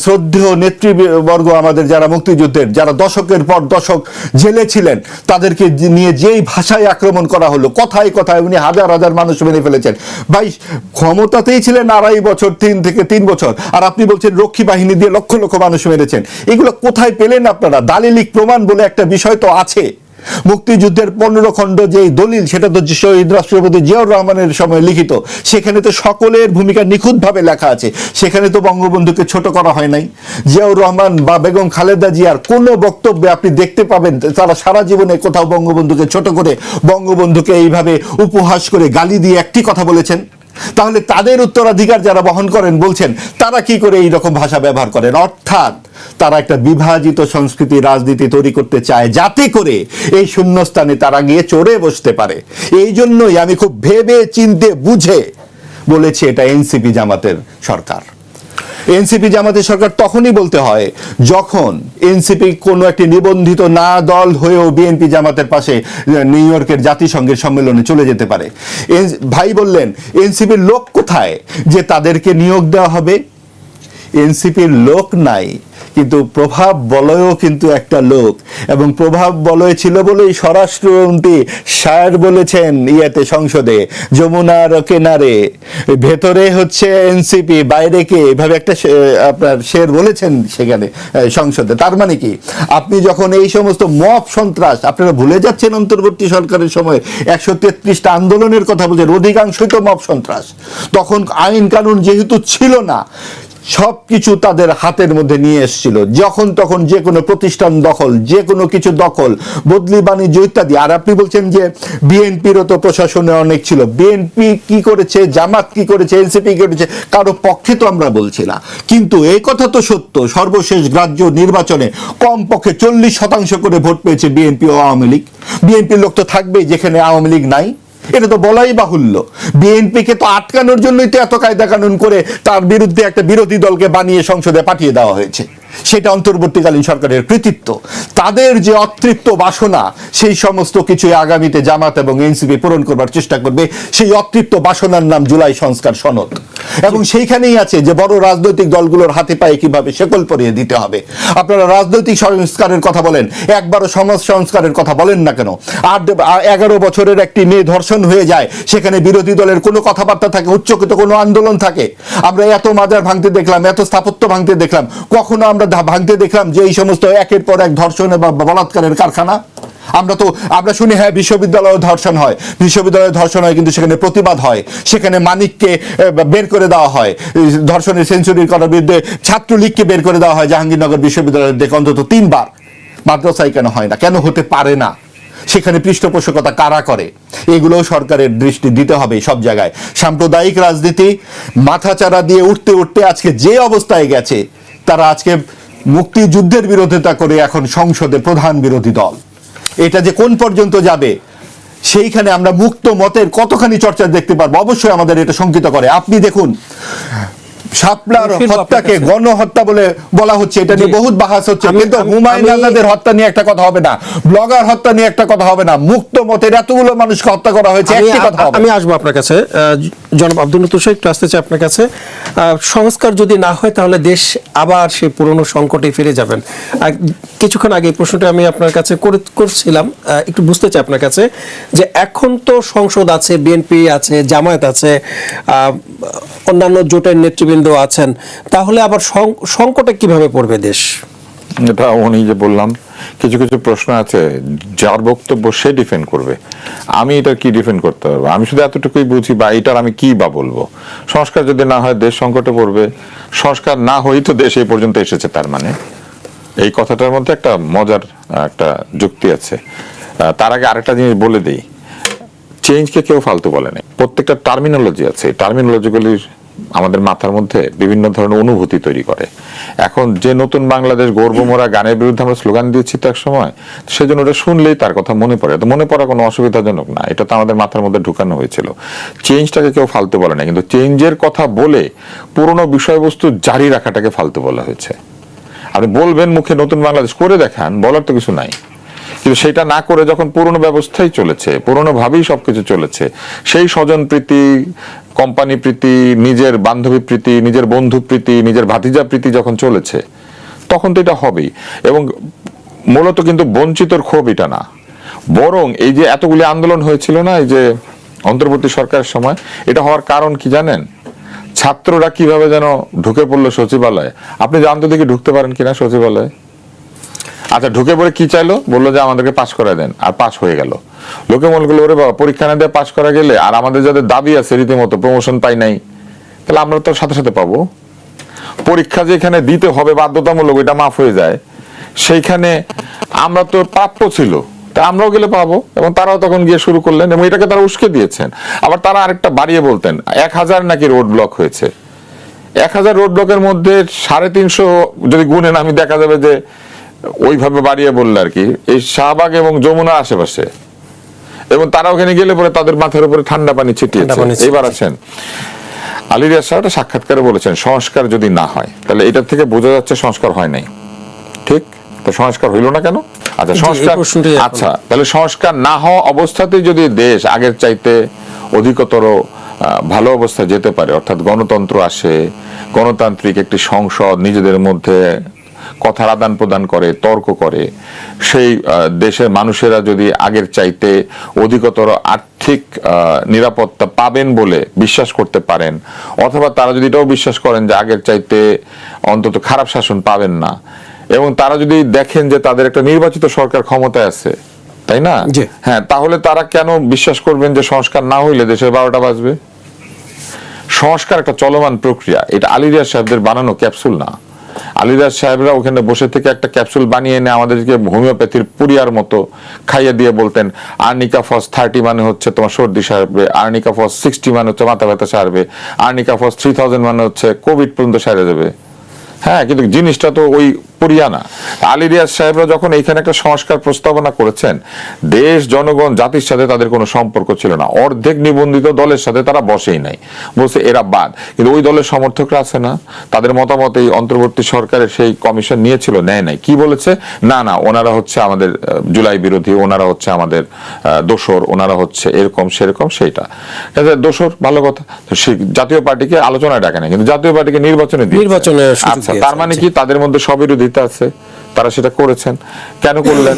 শ্রদ্ধেয় নেতৃবর্গ আমাদের যারা মুক্তিযুদ্ধের, যারা দশকের পর দশক জেলে ছিলেন, তাদেরকে নিয়ে যেই ভাষায় আক্রমণ করা হলো, কথায় কথায় উনি হাজার হাজার মানুষ মেরে ফেলেছেন। ভাই, ক্ষমতাতেই ছিলেন 2.5 বছর, 3 থেকে 3 বছর, আর আপনি বলছেন রক্ষী বাহিনী দিয়ে লক্ষ লক্ষ মানুষ মেরেছেন। এগুলো কোথায় পেলেন আপনারা? দালিলিক প্রমাণ বলে একটা বিষয় তো আছে। মুক্তিযুদ্ধের 15 খণ্ড যে দলিল, সেটা তো শহীদ রাষ্ট্রপতি জিয়াউর রহমানের সময় লিখিত, সেখানে তো সকলের ভূমিকা নিখুঁতভাবে লেখা আছে। সেখানে তো বঙ্গবন্ধুকে ছোট করা হয় নাই। জিয়াউর রহমান বা বেগম খালেদা জিয়ার কোনো বক্তব্যে আপনি দেখতে পাবেন তারা সারা জীবনে কোথাও বঙ্গবন্ধুকে ছোট করে, বঙ্গবন্ধুকে এইভাবে উপহাস করে গালি দিয়ে একটি কথা বলেছেন? তাহলে তাদের উত্তরাধিকার যারা বহন করেন বলছেন, তারা কি করে এই রকম ভাষা ব্যবহার করেন? অর্থাৎ তারা একটা বিভাজিত সংস্কৃতি রাজনীতি তৈরি করতে চায়, যাতে করে এই শূন্যস্থানে তারা গিয়ে চড়ে বসতে পারে। এই জন্যই আমি খুব ভেবে চিন্তে বুঝে বলেছি এটা এনসিপি জামাতের সরকার। এনসিপি জামাতের সরকার তখনই বলতে হয় যখন এনসিপি কোনো একটি নিবন্ধিত না দল হয়েও বিএনপি জামাতের পাশে নিউ ইয়র্কের জাতিসংঘের সম্মেলনে চলে যেতে পারে। ভাই বললেন, এনসিপির লোক কোথায় যে তাদেরকে নিয়োগ দেওয়া হবে? এনসিপির লোক নাই, কিন্তু প্রভাব বলয়ও কিন্তু একটা লোক, এবং প্রভাব বলয় ছিল বলেই স্বরাষ্ট্রমন্ত্রী শায়ের বলেছেন ইয়েতে সংসদে, যমুনার কিনারে ভেতরে হচ্ছে এনসিপি, বাইরে কে, এভাবে একটা আপনার শের বলেছেন সেখানে সংসদে। তার মানে কি, আপনি যখন এই সমস্ত মব সন্ত্রাস, আপনারা ভুলে যাচ্ছেন অন্তর্বর্তী সরকারের সময় 133টা আন্দোলনের কথা বলছেন, অধিকাংশই তো মব সন্ত্রাস। তখন আইন কানুন যেহেতু ছিল না, সবকিছু তাদের হাতের মধ্যে নিয়ে এসেছিল, যখন তখন যে কোনো প্রতিষ্ঠান দখল, যে কোনো কিছু দখল, বদলি বাণিজ্য ইত্যাদি। আর আপনি বলছেন যে বিএনপিরও তো প্রশাসনে অনেক ছিল। বিএনপি কি করেছে, জামাত কি করেছে, এনসিপি কি করেছে, কারো পক্ষে তো আমরা বলছি না, কিন্তু এই কথা তো সত্য, সর্বশেষ গ্রাহ্য নির্বাচনে কমপক্ষে 40% করে ভোট পেয়েছে বিএনপি ও আওয়ামী লীগ। বিএনপির লোক তো থাকবেই যেখানে আওয়ামী লীগ নাই, এটা তো বলাই বাহুল্য। বিএনপিকে তো আটকানোর জন্যই তো এত কায়দা কানুন করে তার বিরুদ্ধে একটা বিরোধী দলকে বানিয়ে সংসদে পাঠিয়ে দেওয়া হয়েছে। সেটা অন্তর্বর্তীকালীন সরকারের কৃতিত্ব। তাদের যে অতৃপ্ত বাসনা, সেই সমস্ত কিছু আগামীতে জামাত এবং এনসিপি পূরণ করবার চেষ্টা করবে। সেই অতৃপ্ত বাসনার নাম জুলাই সংস্কার সনদ, এবং সেইখানেই আছে যে বড় রাজনৈতিক দলগুলোর হাতে পায়ে কিভাবে শেকল পরিয়ে দিতে হবে। আপনারা রাজনৈতিক সংস্কারের কথা বলেন, একবারও সমাজ সংস্কারের কথা বলেন না কেন? 11 বছরের একটি মেয়ে ধর্ষণ হয়ে যায়, সেখানে বিরোধী দলের কোনো কথাবার্তা থাকে, উচ্চকিত কোনো আন্দোলন থাকে? আমরা এত মাজার ভাঙতে দেখলাম, এত স্থাপত্য ভাঙতে দেখলাম, কখনো আমরা ভাঙতে দেখলাম যে এই সমস্ত একের পর এক ধর্ষণ বা বলাৎকারের কারখানা? আমরা শুনি হ্যাঁ বিশ্ববিদ্যালয়ে ধর্ষণ হয়, বিশ্ববিদ্যালয়ে ধর্ষণ হয়, কিন্তু সেখানে প্রতিবাদ হয়, সেখানে মানিককে বের করে দেওয়া হয়, ধর্ষণের সেঞ্চুরি করার বিরুদ্ধে ছাত্রলীগকে বের করে দেওয়া হয় জাহাঙ্গীরনগর বিশ্ববিদ্যালয়ের দেখে অন্তত 3 বার। মাদ্রাসায় কেন হয় না? কেন হতে পারে না? সেখানে পৃষ্ঠপোষকতা কারা করে? এগুলোও সরকারের দৃষ্টি দিতে হবে সব জায়গায়। সাম্প্রদায়িক রাজনীতি মাথাচাড়া দিয়ে উঠতে উঠতে আজকে যে অবস্থায় গেছে, তারা আজকে মুক্তিযুদ্ধের বিরোধিতা করে এখন সংসদে প্রধান বিরোধী দল। এটা যে কোন পর্যন্ত যাবে, সেইখানে আমরা মুক্ত মতের কতখানি চর্চা দেখতে পারবো, অবশ্যই আমাদের এটা শঙ্কিত করে। আপনি দেখুন, শাপলার হত্যাকে গণহত্যা বলে বলা হচ্ছে, এটা নিয়ে বহুত বাহাস হচ্ছে, কিন্তু হুমায়ুন আজাদের হত্যা নিয়ে একটা কথা হবে না, ব্লগার হত্যা নিয়ে একটা কথা হবে না, মুক্ত মতের এতগুলো মানুষকে হত্যা করা হয়েছে, একটি কথা হবে। আমি আসবো আপনার কাছে, জনাব আব্দুল লতিফ সাহেব, একটু আসতে চাই আপনার কাছে। সংস্কার যদি না হয় তাহলে দেশ আবার সেই পুরনো সংকটে ফিরে যাবেন। কিছুক্ষণ আগে এই প্রশ্নটা আমি আপনার কাছে করছিলাম, একটু বুঝতে চাই আপনার কাছে যে এখন তো সংসদ আছে, বিএনপি আছে, জামায়াত আছে, অন্যান্য জোটের নেতৃবৃন্দ আছেন, তাহলে আবার সংকটে কিভাবে পড়বে দেশ? এটা উনি যে বললাম, কিছু কিছু প্রশ্ন আছে যার বক্তব্য সে ডিফেন্ড করবে, আমি এটা কি ডিফেন্ড করতে পারবো? আমি শুধু এতটুকুই বুঝি, বা এটার আমি কি বা বলবো? সংস্কার যদি না হয় দেশ সংকটে পড়বে, সংস্কার না হয়েই তো দেশ এই পর্যন্ত এসেছে, তার মানে এই কথাটার মধ্যে একটা মজার একটা যুক্তি আছে। তার আগে আরেকটা জিনিস বলে দিই, চেঞ্জকে কেউ ফালতু বলে নাই, প্রত্যেকটা টার্মিনোলজি আছে, টার্মিনোলজিগুলির আমাদের মাথার মধ্যে বিভিন্ন ধরনের অনুভূতি তৈরি করে। এখন যে নতুন বাংলাদেশ গর্বমোরা গানের বিরুদ্ধে আমরা স্লোগান দিয়েছি তো এক সময়, সেজন্য ওটা শুনলেই তার কথা মনে পড়ে, তো মনে পড়া কোনো অসুবিধাজনক না, এটা তো আমাদের মাথার মধ্যে ঢুকানো হয়েছিল। চেঞ্জটাকে কেউ ফালতু বলে না, কিন্তু চেঞ্জের কথা বলে পুরনো বিষয়বস্তু জারি রাখাটাকে ফালতু বলা হয়েছে। আপনি বলবেন মুখে নতুন বাংলাদেশ করে দেখান, বলার তো কিছু নাই, কিন্তু সেটা না করে যখন পুরনো ব্যবস্থাই চলেছে, পুরনো ভাবেই সবকিছু চলেছে, সেই স্বজন প্রীতি, কোম্পানি প্রীতি, নিজের বান্ধবী প্রীতি, নিজের বন্ধু প্রীতি, নিজের ভাতিজা প্রীতি যখন চলেছে, তখন তো এটা হবেই। এবং মূলত কিন্তু বঞ্চিতর ক্ষোভ এটা না, বরং এই যে এতগুলি আন্দোলন হয়েছিল না এই যে অন্তর্বর্তী সরকারের সময়, এটা হওয়ার কারণ কি জানেন? ছাত্ররা কিভাবে যেন ঢুকে পড়লো সচিবালয়ে। আপনি জানতে দেখি ঢুকতে পারেন কিনা সচিবালয়ে? আচ্ছা, ঢুকে পড়ে কি চাইলো? বললো যে আমাদেরকে পাস করে দেন, আর পাস হয়ে গেল। লোকে মনে করলো ওরে বাবা, পরীক্ষা না দিয়ে পাস করা গেলে, আর আমাদের যাদের দাবি আছে রীতিমতো প্রমোশন পাই নাই, তাহলে আমরা তো সাথে সাথে পাবো। পরীক্ষা যেখানে দিতে হবে বাধ্যতামূলক, এটা মাফ হয়ে যায়, সেইখানে আমরা তো প্রাপ্য ছিল, তা আমরাও গেলে পাবো। এবং তারাও তখন গিয়ে শুরু করলেন, এবং এটাকে তারা উস্কে দিয়েছেন। আবার তারা আরেকটা বাড়িয়ে বলতেন 1000 নাকি রোড ব্লক হয়েছে। 1000 রোড ব্লকের মধ্যে 350 যদি গুনেন, আমি দেখা যাবে যে ওইভাবে বাড়িয়ে বললে আর কি, এই শাহবাগ এবং যমুনার আশেপাশে, এবং তারা ওখানে গেলে পরে তাদের মাথার উপরে ঠান্ডা পানি ছিটিয়েছে। এবার আছেন আলী রিয়াজ সাহেব একটা সাক্ষাৎকারে বলেছেন, সংস্কার যদি না হয়, তাহলে এটার থেকে বোঝা যাচ্ছে সংস্কার হয় নাই। ঠিক তো, সংস্কার হইল না কেন? আচ্ছা, সংস্কার, আচ্ছা তাহলে সংস্কার না হওয়া অবস্থাতেই যদি দেশ আগের চাইতে অধিকতর ভালো অবস্থায় যেতে পারে, অর্থাৎ গণতন্ত্র আসে, গণতান্ত্রিক একটি সংসদ নিজেদের মধ্যে কথার আদান প্রদান করে, তর্ক করে, সেই দেশের মানুষেরা যদি আগের চাইতে অধিকতর আর্থিক নিরাপত্তা পাবেন বলে বিশ্বাস করতে পারেন, অথবা তারা যদি এটাও বিশ্বাস করেন যে আগের চাইতে অন্তত খারাপ শাসন পাবেন না, এবং তারা যদি দেখেন যে তাদের একটা নির্বাচিত সরকার ক্ষমতায় আছে, তাই না? হ্যাঁ, তাহলে তারা কেন বিশ্বাস করবেন যে সংস্কার না হইলে দেশের 12টা বাজবে? সংস্কার একটা চলমান প্রক্রিয়া, এটা আলী রিয়াজ সাহেবদের বানানো ক্যাপসুল না। আলী রিয়াজ সাহেবরা ওখানে বসে থেকে একটা ক্যাপসুল বানিয়ে এনে আমাদেরকে হোমিওপ্যাথির পুরিয়ার মতো খাইয়ে দিয়ে বলতেন, আর্নিকা ফস 30 মানে হচ্ছে তোমার সর্দি সারবে, আর্নিকা ফস 60 মানে হচ্ছে মাথা ব্যথা সারবে, আর্নিকা ফস 3000 মানে হচ্ছে কোভিড পর্যন্ত সারে যাবে। হ্যাঁ, কিন্তু জিনিসটা তো ওই পুরিয়া না। আলী রিয়াজ সাহেবরা যখন এইখানে একটা সংস্কার প্রস্তাবনা করেছেন, দেশ, জনগণ, জাতির সাথে তাদের কোনো সম্পর্ক ছিল না, অর্ধেক নিবন্ধিত দলের সাথে তারা বসেই নাই, বলছে এরা বাদ। কিন্তু ওই দলের সমর্থকরা আছে না, তাদের মতামত এই অন্তর্বর্তী সরকারের সেই কমিশন নিয়েছিল, নেয় নাই। কি বলেছে? না না, ওনারা হচ্ছে আমাদের জুলাই বিরোধী, ওনারা হচ্ছে আমাদের দোসর, ওনারা হচ্ছে এরকম সেরকম সেইটা। দোসর ভালো কথা, জাতীয় পার্টিকে আলোচনায় ডাকে না, কিন্তু জাতীয় পার্টিকে নির্বাচনে আচ্ছা, তার মানে কি তাদের মধ্যে স্ববিরোধিতা আছে? তারা সেটা করেছেন, কেন করলেন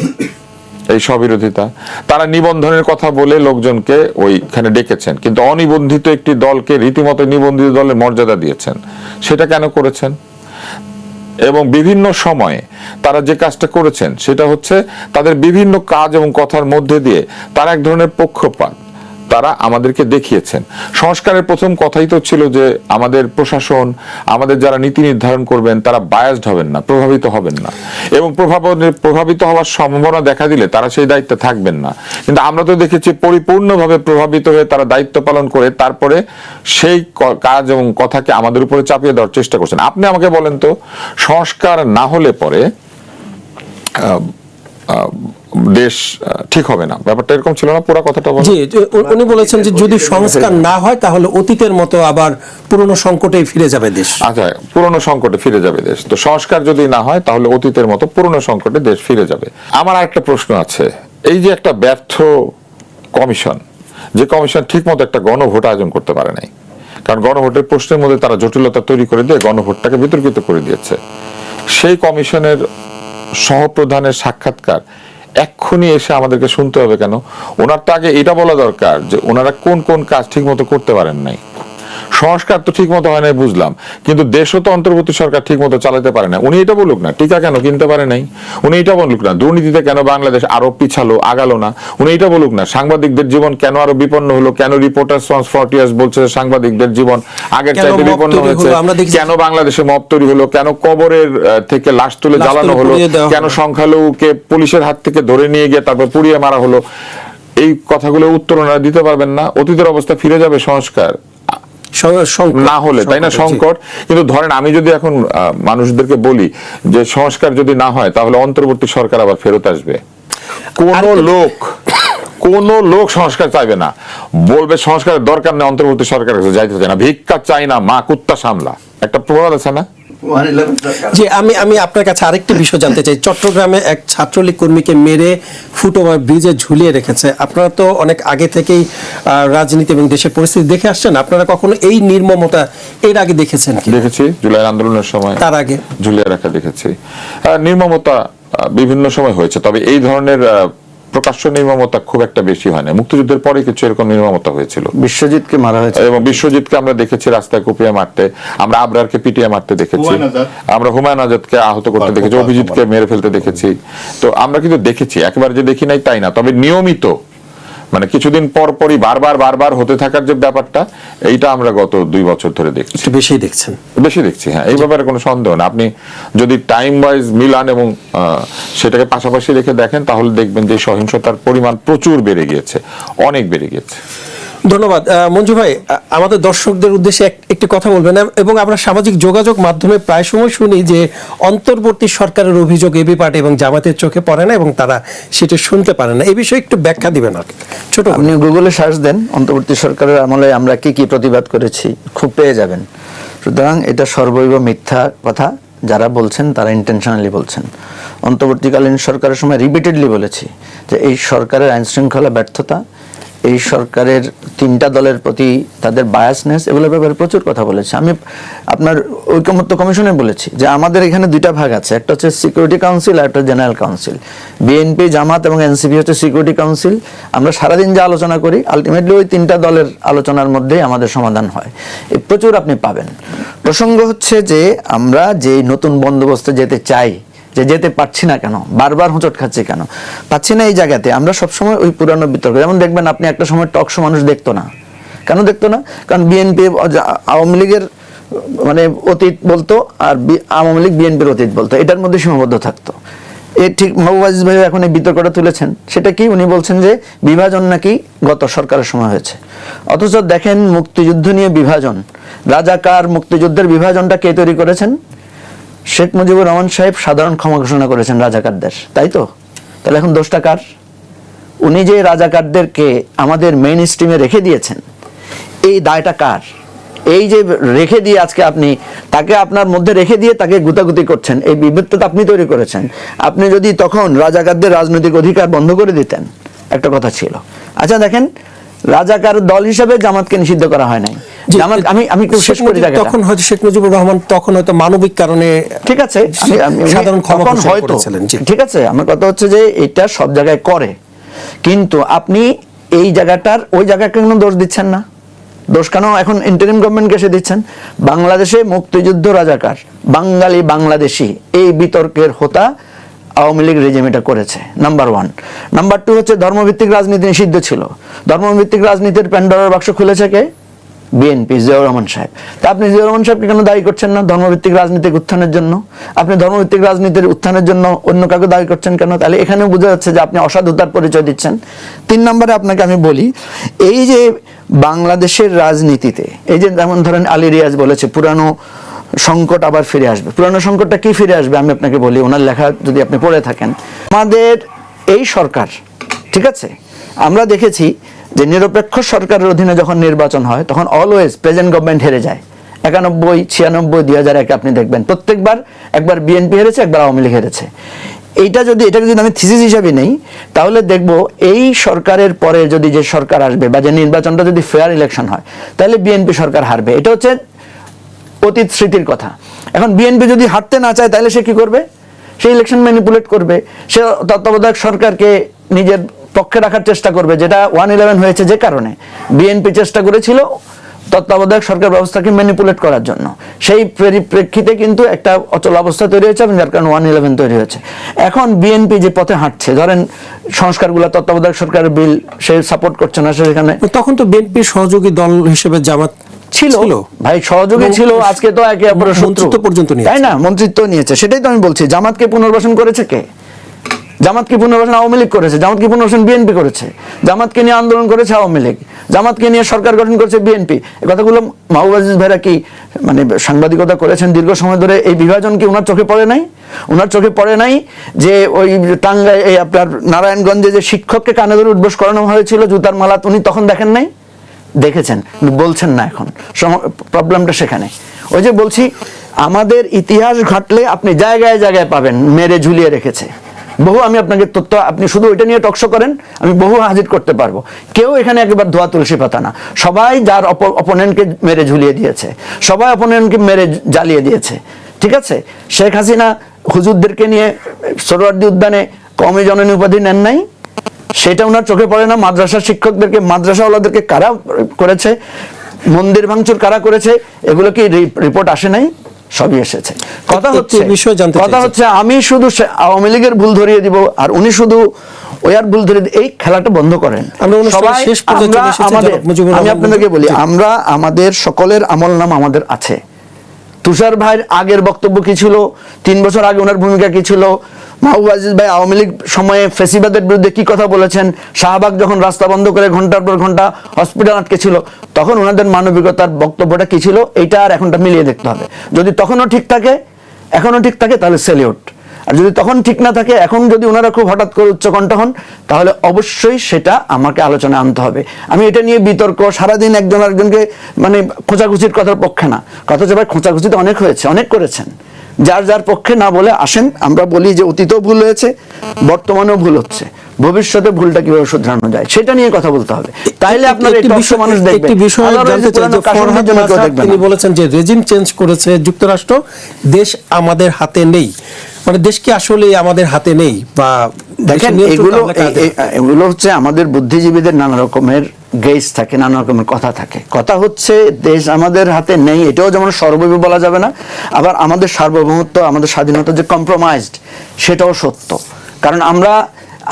এই স্ববিরোধিতা? তারা নিবন্ধনের কথা বলে লোকজনকে ওইখানে ডেকেছেন, কিন্তু অনিবন্ধিত একটি দলকে রীতিমতো নিবন্ধিত দলের মর্যাদা দিয়েছেন। সেটা কেন করেছেন? এবং বিভিন্ন সময়ে তারা যে কাজটা করেছেন সেটা হচ্ছে তাদের বিভিন্ন কাজ এবং কথার মধ্যে দিয়ে তারা এক ধরনের পক্ষপাত তারা আমাদেরকে দেখিয়েছেন। সংস্কারের প্রথম কথাই তো ছিল যে আমাদের প্রশাসন, আমাদের যারা নীতি নির্ধারণ করবেন তারা বায়াসড হবেন না, প্রভাবিত হবেন না, এবং প্রভাবিত হওয়ার সম্ভাবনা দেখা দিলে তারা সেই দায়িত্বে থাকবেন না। কিন্তু আমরা তো দেখেছি পরিপূর্ণভাবে প্রভাবিত হয়ে তারা দায়িত্ব পালন করে তারপরে সেই কাজ এবং কথাকে আমাদের উপরে চাপিয়ে দেওয়ার চেষ্টা করছেন। আপনি আমাকে বলেন তো, সংস্কার না হলে পরে দেশ ঠিক হবে না, ব্যাপারটা এরকম ছিল না? পুরো কথাটা বলেন। জি, উনি বলেছেন যে যদি সংস্কার না হয় তাহলে অতীতের মতো আবার পুরনো সংকটে ফিরে যাবে দেশ। আচ্ছা, পুরনো সংকটে ফিরে যাবে দেশ। তো সংস্কার যদি না হয় তাহলে অতীতের মতো পুরনো সংকটে দেশ ফিরে যাবে। আমার আরেকটা প্রশ্ন আছে, এই যে একটা ব্যর্থ কমিশন, যে কমিশন ঠিক মতো একটা গণভোট আয়োজন করতে পারে নাই, কারণ গণভোটের প্রশ্নের মধ্যে তারা জটিলতা তৈরি করে দিয়ে গণভোটটাকে বিতর্কিত করে দিয়েছে, সেই কমিশনের সহপ্রধানের সাক্ষাৎকার এক্ষুনি এসে আমাদেরকে শুনতে হবে কেন? ওনার তো আগে এটা বলা দরকার যে ওনারা কোন কোন কাজ ঠিক মতো করতে পারেন নাই। সংস্কার তো ঠিক মতো হয় নাই বুঝলাম, কিন্তু দেশও তো অন্তর্বর্তী সরকার ঠিক মতো চালাতে পারে না। উনি এটা বলুক না টিকা কেন কিনতে পারে নাই, উনি এটা বলুক না দুর্নীতিতে কেন বাংলাদেশ আরো পিছালো, আগালো না, উনি এটা বলুক না সাংবাদিকদের জীবন কেন আরো বিপন্ন হলো, কেন রিপোর্টার্স সান্স ফ্রন্টিয়ার্স বলছে সাংবাদিকদের জীবন আগের চাইতে বিপন্ন হয়েছে, কেন বাংলাদেশে মব তৈরি হলো, কেন কবরের থেকে লাশ তুলে জ্বালানো হলো, কেন সংখ্যালঘুকে পুলিশের হাত থেকে ধরে নিয়ে গিয়ে তারপর পুড়িয়ে মারা হলো। এই কথাগুলো উত্তর ওনারা দিতে পারবেন না। অতীতের অবস্থা ফিরে যাবে সংস্কার না হলে, তাই না? সংকট। কিন্তু ধরেন আমি যদি এখন মানুষদেরকে বলি যে সংস্কার যদি না হয় তাহলে অন্তর্বর্তী সরকার আবার ফেরত আসবে, কোন লোক সংস্কার চাইবে না, বলবে সংস্কারের দরকার নেই, অন্তর্বর্তী সরকার যাইতে চায় না, ভিক্ষা চাই না, মা কুত্তা সামলা, একটা প্রবাদ আছে না? যে আমি আপনার কাছে আরেকটি বিষয় জানতে চাই। চট্টগ্রামে এক ছাত্রলীগ কর্মীকে মেরে ফুটওভার ব্রিজে ঝুলিয়ে রেখেছে। আপনারা তো অনেক আগে থেকেই রাজনীতি এবং দেশের পরিস্থিতি দেখে আসছেন, আপনারা কখনো এই নির্মমতা এর আগে দেখেছেন কি? দেখেছি, জুলাই আন্দোলনের সময় তার আগে ঝুলিয়ে রাখা দেখেছি। নির্মমতা বিভিন্ন সময় হয়েছে, তবে এই ধরনের প্রকাশ্য নির্মমতা খুব একটা বেশি হয় না। মুক্তিযুদ্ধের পরে কিছু এরকম নির্মমতা হয়েছিল, বিশ্বজিৎকে মারা হয়েছে, এবং বিশ্বজিৎকে আমরা দেখেছি রাস্তায় কুপিয়ে মারতে, আমরা আবরারকে পিটিয়ে মারতে দেখেছি, আমরা হুমায়ুন আজাদকে আহত করতে দেখেছি, অভিজিৎকে মেরে ফেলতে দেখেছি। তো আমরা কিন্তু দেখেছি, একবার যে দেখি নাই তাই না, তবে নিয়মিত মানে কিছুদিন পর পরই বারবার হতে থাকার যে ব্যাপারটা, এইটা আমরা গত 2 বছর ধরে দেখছি। একটু বেশি দেখছেন? বেশি দেখছি, হ্যাঁ, এই ব্যাপারে কোনো সন্দেহ না। আপনি যদি টাইম ওয়াইজ মিলান এবং সেটাকে পাশাপাশি রেখে দেখেন তাহলে দেখবেন যে সহিংসতার পরিমাণ প্রচুর বেড়ে গিয়েছে, অনেক বেড়ে গিয়েছে। ধন্যবাদ মঞ্জু ভাই। আমাদের দর্শকদের উদ্দেশ্যে একটি কথা বলবেন, এবং আমরা সামাজিক যোগাযোগ মাধ্যমে প্রায় সময় শুনি যে অন্তর্বর্তী সরকারের অভিযোগ এবি পার্টি এবং জামাতের চোখে পড়ে না এবং তারা সেটা শুনতে পারে না। এই বিষয়ে একটু ব্যাখ্যা দিবেন আপনি ছোট? আপনি গুগলে সার্চ দেন অন্তর্বর্তী সরকারের আমলে আমরা কি কি প্রতিবাদ করেছি, খুব পেয়ে যাবেন। সুতরাং এটা সর্বৈব মিথ্যা কথা, যারা বলছেন তারা ইন্টেনশনালি বলছেন। অন্তর্বর্তীকালীন সরকারের সময় রিপিটেডলি বলেছি যে এই সরকারের আইন শৃঙ্খলা ব্যর্থতা, এই সরকারের 3টা দলের প্রতি তাদের বায়াসনেস, এগুলোর ব্যাপারে প্রচুর কথা বলেছি। আমি আপনার ঐকমত্য কমিশনে বলেছি যে আমাদের এখানে 2টা ভাগ আছে, একটা হচ্ছে সিকিউরিটি কাউন্সিল আর একটা জেনারেল কাউন্সিল। বিএনপি, জামাত এবং এনসিপি হচ্ছে সিকিউরিটি কাউন্সিল। আমরা সারাদিন যা আলোচনা করি আলটিমেটলি ওই 3টা দলের আলোচনার মধ্যেই আমাদের সমাধান হয়। প্রচুর আপনি পাবেন। প্রসঙ্গ হচ্ছে যে আমরা যে নতুন বন্দোবস্তে যেতে চাই, যে যেতে পারছি না কেন, বারবার হোঁচট খাচ্ছি কেন, পাচ্ছি না এই জায়গাতে আমরা সবসময় ওই পুরানো বিতর্ক। যেমন দেখবেন আপনি একটা সময় টক শো মানুষ দেখতো না, কেন দেখতো না? কারণ বিএনপি আওয়ামী লীগের মানে অতীত বলতো আর আওয়ামী লীগ বিএনপির অতীত বলতো, এটার মধ্যে সীমাবদ্ধ থাকতো। এ ঠিক মাহবুব আজিজ ভাই এখন এই বিতর্কটা তুলেছেন, সেটা কি? উনি বলছেন যে বিভাজন নাকি গত সরকারের সময় হয়েছে, অথচ দেখেন মুক্তিযুদ্ধ নিয়ে বিভাজন, রাজাকার মুক্তিযুদ্ধের বিভাজনটা কে তৈরি করেছেন? শেখ মুজিবুর রহমান সাহেব সাধারণ ক্ষমা ঘোষণা করেছেন রাজাকারদের, তাই তো? তাহলে এখন দোষটা কার? উনি যে রাজাকারদেরকে আমাদের মেইন স্ট্রিমে রেখে দিয়েছেন, এই দায়টা কার? এই যে রেখে দিয়ে আজকে আপনি তাকে আপনার মধ্যে রেখে দিয়ে তাকে গুতাগুতি করছেন, এই বিভেদটা আপনি তৈরি করেছেন। আপনি যদি তখন রাজাকারদের রাজনৈতিক অধিকার বন্ধ করে দিতেন, একটা কথা ছিল। আচ্ছা দেখেন, রাজাকার দল হিসেবে জামাতকে নিষিদ্ধ করা হয় নাই। জামাত, আমি একটু শেষ করি জায়গাটা। তখন হয়তো শেখ মুজিবুর রহমান তখন হয়তো মানবিক কারণে, ঠিক আছে, সাধারণ ক্ষমা তখন ঘোষণা হয়তো, করেছিলেন, জি। ঠিক আছে, আমার কথা হচ্ছে যে এটা সব জায়গায় করে, কিন্তু আপনি এই জায়গাটার ওই জায়গাকে কেন দোষ দিচ্ছেন না? দোষ কেন এখন ইন্টারিম গভর্নমেন্টকে এসে দিচ্ছেন? বাংলাদেশে মুক্তিযুদ্ধ রাজাকার বাঙালি বাংলাদেশি এই বিতর্কের হোতা আওয়ামী লীগ রেজিম এটা করেছে, নাম্বার 1। নাম্বার 2 হচ্ছে ধর্মভিত্তিক রাজনীতি নিষিদ্ধ ছিল। ধর্মভিত্তিক রাজনীতির প্যান্ডোরার বাক্স খুলেছে কে? বিএনপি, জিয়াউর রহমান সাহেব। তা আপনি জিয়াউর রহমান সাহেবকে কেন দায়ী করছেন না ধর্মভিত্তিক রাজনীতির উত্থানের জন্য? আপনি ধর্মভিত্তিক রাজনীতির উত্থানের জন্য অন্য কাউকে দায়ী করছেন কেন? তাহলে এখানেও বোঝা যাচ্ছে যে আপনি অসাধুতার পরিচয় দিচ্ছেন। 3 নম্বরে আপনাকে আমি বলি, এই যে বাংলাদেশের রাজনীতিতে এই যে যেমন ধরেন আলী রিয়াজ বলেছে পুরানো সংকট আবার ফিরে আসবে। পুরানো সংকটটা কি ফিরে আসবে আমি আপনাকে বলি, ওনার লেখা যদি আপনি পড়ে থাকেন। আমাদের এই সরকার, ঠিক আছে, আমরা দেখেছি যে নিরপেক্ষ সরকারের অধীনে যখন নির্বাচন হয় তখন অলওয়েজ প্রেজেন্ট গভর্নমেন্ট হেরে যায়। 91, 96, 2001 আপনি দেখবেন প্রত্যেকবার একবার বিএনপি হেরেছে, একবার আওয়ামী লীগ হেরেছে। এটাকে যদি আমি থিসিস হিসাবে নেই, তাহলে দেখব এই সরকারের পরে যদি যে সরকার আসবে বা যে নির্বাচনটা যদি ফেয়ার ইলেকশন হয়, তাহলে বিএনপি সরকার হারবে। এটা হচ্ছে অতীত স্মৃতির কথা। এখন বিএনপি যদি হারতে না চায় তাহলে সে কি করবে? সে ইলেকশন ম্যানিপুলেট করবে, সে তত্ত্বাবধায়ক সরকারকে নিজের পক্ষে রাখার চেষ্টা করবে, যেটা 1/11 হয়েছে যে কারণে। বিএনপি চেষ্টা করেছিল তত্ত্বাবধায়ক সরকার ব্যবস্থাকে ম্যানিপুলেট করার জন্য, সেই পরিপ্রেক্ষিতে কিন্তু একটা অচল অবস্থা তৈরি হয়েছে এবং যার কারণে 1/11 তৈরি হয়েছে। এখন বিএনপি যে পথে হাঁটছে, ধরেন সংস্কারগুলো তত্ত্বাবধায়ক সরকারের বিল সে সাপোর্ট করছে না, সেখানে তখন তো বিএনপি সহযোগী দল হিসেবে জামাত ছিল ভাই, সহযোগী ছিল। আজকে তো একে অপরের শত্রু মন্ত্রিত্ব পর্যন্ত নিয়েছে, তাই না? মন্ত্রিত্ব নিয়েছে, সেটাই তো আমি বলছি। জামাতকে পুনর্বাসন করেছে কে? জামাতকে পুনর্বাসন আওয়ামী লীগ করেছে, জামাতকে পুনর্বাসন বিএনপি করেছে, জামাতকে নিয়ে আন্দোলন করেছে আওয়ামী লীগ, জামাতকে নিয়ে সরকার গঠন করেছে বিএনপি। এই কথাগুলো মাহবুব আজিজ ভাইরা কি মানে সাংবাদিকতা করেছেন দীর্ঘ সময় ধরে, এই বিভাজন কি ওনার চোখে পড়ে নাই? ওনার চোখে পড়ে নাই যে ওই টাঙ্গাইল, এই আপনার নারায়ণগঞ্জে যে শিক্ষককে কানে ধরে উঠবোস করানো হয়েছিল জুতার মালা, উনি তখন দেখেন নাই? দেখেছেন, বলছেন না। এখন প্রবলেমটা সেখানে। ওই যে বলছি, আমাদের ইতিহাস ঘাটলে আপনি জায়গায় জায়গায় পাবেন মেরে ঝুলিয়ে রেখেছে বহু। আমি আপনাকে তথ্য, আপনি শুধু ওইটা নিয়ে টকশো করেন, আমি বহু হাজির করতে পারবো। কেউ এখানে একেবারে ধোয়া তুলসী পাতা না, সবাই যার অপোনেন্টকে মেরে ঝুলিয়ে দিয়েছে, সবাই অপোনেন্টকে মেরে জ্বালিয়ে দিয়েছে, ঠিক আছে? শেখ হাসিনা হুজুরদেরকে নিয়ে সোহরাওয়ার্দী উদ্যানে কওমি জননী উপাধি নেন নাই, সেটা ওনার চোখে পড়ে না? মাদ্রাসার শিক্ষকদেরকে, মাদ্রাসাওয়ালাদেরকে কারা করেছে, মন্দির ভাঙচুর কারা করেছে, এগুলো কি রিপোর্ট আসে নাই? সবই এসেছে। কথা হচ্ছে আমি শুধু আওয়ামী লীগের ভুল ধরিয়ে দিব আর উনি শুধু ওই আর ভুল ধরিয়ে, এই খেলাটা বন্ধ করেন সবাই। আমি আপনাদেরকে বলি, আমরা আমাদের সকলের আমল নাম আমাদের আছে। তুষার ভাইয়ের আগের বক্তব্য কি ছিল, 3 বছর আগে ওনার ভূমিকা কি ছিল, মাহবুব আজিজ ভাই আওয়ামী লীগ সময়ে ফেসিবাদের বিরুদ্ধে কি কথা বলেছেন, শাহবাগ যখন রাস্তা বন্ধ করে ঘন্টার পর ঘন্টা হসপিটাল আটকে ছিল তখন ওনাদের মানবিকতার বক্তব্যটা কি ছিল, এইটা আর এখনটা মিলিয়ে দেখতে হবে। যদি তখনও ঠিক থাকে, এখনো ঠিক থাকে, তাহলে সেলিউট। আর যদি তখন ঠিক না থাকে, এখন যদি ওনারা খুব হঠাৎ করে উচ্চকণ্ঠ হন, তাহলে অবশ্যই সেটা আমাকে আলোচনায় আনতে হবে। আমি এটা নিয়ে বিতর্ক সারাদিন একজন আরেকজনকে মানে খোঁচাখুচির কথার পক্ষে না। কথা হচ্ছে ভাই, খোঁচাখুচি তো অনেক হয়েছে, অনেক করেছেন, যার যার পক্ষে না বলে আসেন আমরা বলি যে অতীতেও ভুল হয়েছে, বর্তমানেও ভুল হচ্ছে, ভবিষ্যতে ভুলটা কিভাবে শুধরানো যায় সেটা নিয়ে কথা বলতে হবে। তাইলে আপনার এই টকশো মানুষ দেখবে। একটি বিষয় জানতে চাই যে ফরহাদ নাসার তিনি বলেছেন যে রেজিম চেঞ্জ করেছে যুক্তরাষ্ট্র, দেশ আমাদের হাতে নেই। মানে দেশ কি আসলে আমাদের হাতে নেই? বা দেখেন, এগুলো হচ্ছে আমাদের বুদ্ধিজীবীদের নানা রকমের গেজ থাকে, নানা রকমের কথা থাকে। কথা হচ্ছে দেশ আমাদের হাতে নেই, এটাও যেমন সর্বব্যাপী বলা যাবে না, আবার আমাদের সার্বভৌমত্ব, আমাদের স্বাধীনতা যে কম্প্রোমাইজড সেটাও সত্য। কারণ আমরা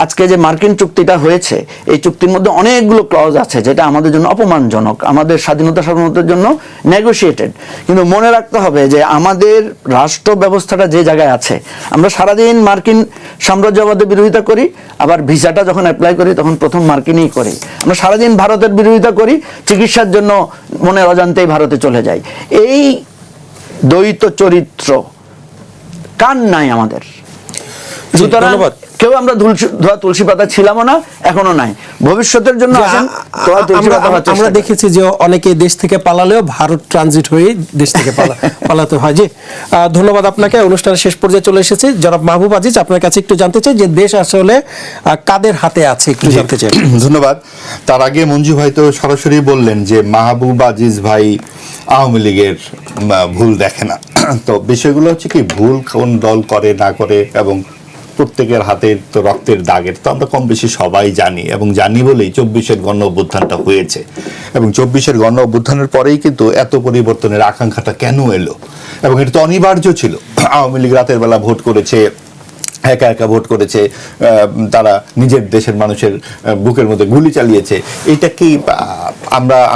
আজকে যে মার্কিন চুক্তিটা হয়েছে, এই চুক্তির মধ্যে অনেকগুলো ক্লজ আছে যেটা আমাদের জন্য অপমানজনক, আমাদের স্বাধীনতা সার্বভৌমত্বের জন্য নেগোশিয়েটেড। কিন্তু মনে রাখতে হবে যে আমাদের রাষ্ট্র ব্যবস্থাটা যে জায়গায় আছে, আমরা সারাদিন মার্কিন সাম্রাজ্যবাদের বিরোধিতা করি, আবার ভিসাটা যখন অ্যাপ্লাই করি তখন প্রথম মার্কিনই করি। আমরা সারাদিন ভারতের বিরোধিতা করি, চিকিৎসার জন্য মনের অজান্তেই ভারতে চলে যাই। এই দ্বৈত চরিত্র কান নাই আমাদের। জি, সুতরাং ধন্যবাদ। কেউ আমরা ধোয়া তুলসী পাতা ছিলামও না, এখনো নাই, ভবিষ্যতের জন্য আসেন ধোয়া তুলসী পাতা হওয়ার চেষ্টা আমরা করি। দেখেছি যে অনেকে দেশ থেকে পালালেও ভারত ট্রানজিট হয়ে দেশ থেকে পালাতে হয়। জি, ধন্যবাদ আপনাকে। অনুষ্ঠানের শেষ পর্যায়ে চলে এসেছি। জনাব মাহবুব আজিজ, আপনার কাছে একটু জানতে চাই যে দেশ আসলে কাদের হাতে আছে, একটু জানতে চাই। ধন্যবাদ। তার আগে মঞ্জু ভাই তো সরাসরি বললেন যে মাহবুব আজিজ ভাই আওয়ামী লীগের ভুল দেখে না। তো বিষয়গুলো হচ্ছে কি, ভুল কোন দল করে না করে এবং প্রত্যেকের হাতের তো রক্তের দাগের তো আমরা কম বেশি সবাই জানি, এবং জানি বলেই 24-এর গণ অভ্যুত্থানটা হয়েছে, এবং 24-এর গণ অভ্যুত্থানের পরেই কিন্তু এত পরিবর্তনের আকাঙ্ক্ষাটা কেন এলো, এবং এটা তো অনিবার্য ছিল। আওয়ামী লীগ রাতের বেলা ভোট করেছে, একা একা ভোট করেছে, তারা নিজের দেশের মানুষের বুকের মধ্যে গুলি চালিয়েছে। এটা কি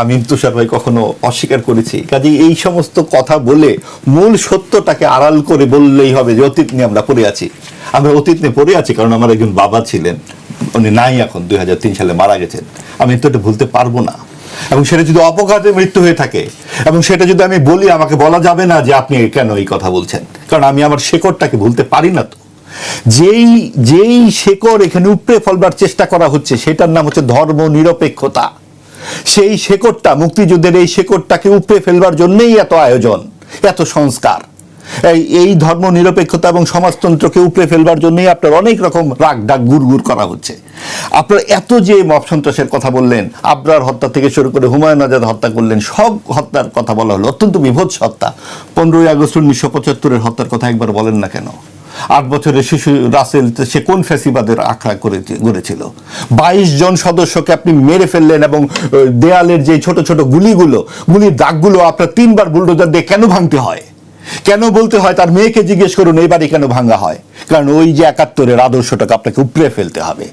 আমি তুষার ভাই কখনো অস্বীকার করেছি? কাজেই এই সমস্ত কথা বলে মূল সত্যটাকে আড়াল করে বললেই হবে যে অতীত নিয়ে আমরা পড়ে আছি। আমরা অতীত নিয়ে পড়ে আছি কারণ আমার একজন বাবা ছিলেন, উনি নাই এখন, 2003 সালে মারা গেছেন। আমি তো এটা ভুলতে পারবো না, এবং সেটা যদি অপঘাতে মৃত্যু হয়ে থাকে, এবং সেটা যদি আমি বলি, আমাকে বলা যাবে না যে আপনি কেন এই কথা বলছেন, কারণ আমি আমার শেকড়টাকে ভুলতে পারি না। তো যেই শেকড় এখানে উপড়ে ফেলবার চেষ্টা করা হচ্ছে সেটার নাম হচ্ছে ধর্ম নিরপেক্ষতা। সেই শেকড়টা, মুক্তিযুদ্ধের এই শেকড়টাকে উপড়ে ফেলবার জন্যই এত আয়োজন, এত সংস্কার। এই ধর্ম নিরপেক্ষতা এবং সমাজতন্ত্রকে উপড়ে ফেলবার জন্যই আপনার অনেক রকম রাগ ডাক গুড় করা হচ্ছে। আপনার এত যে মব সন্ত্রাসের কথা বললেন, আবরার হত্যা থেকে শুরু করে হুমায়ুন আজাদ হত্যা করলেন, সব হত্যার কথা বলা হলো, অত্যন্ত বিভৎস হত্যা। 15ই আগস্ট 1975-এর হত্যার কথা একবার বলেন না কেন? 8 বছরের শিশু রাসেল, সে কোন ফ্যাসিবাদের আখড়া গড়েছিল? 22 জন সদস্যকে আপনি মেরে ফেললেন, এবং দেয়ালের যে ছোট ছোট গুলির দাগগুলো আপনার 3 বার বুলডোজার দিয়ে কেন ভাঙতে হয়? কেন বলতে হয়? তার মেয়েকে জিজ্ঞেস করুন এই বাড়ি কেন ভাঙা হয়। কারণ ওই যে 71-এর আদর্শটাকে আপনাকে উপড়ে ফেলতে হবে।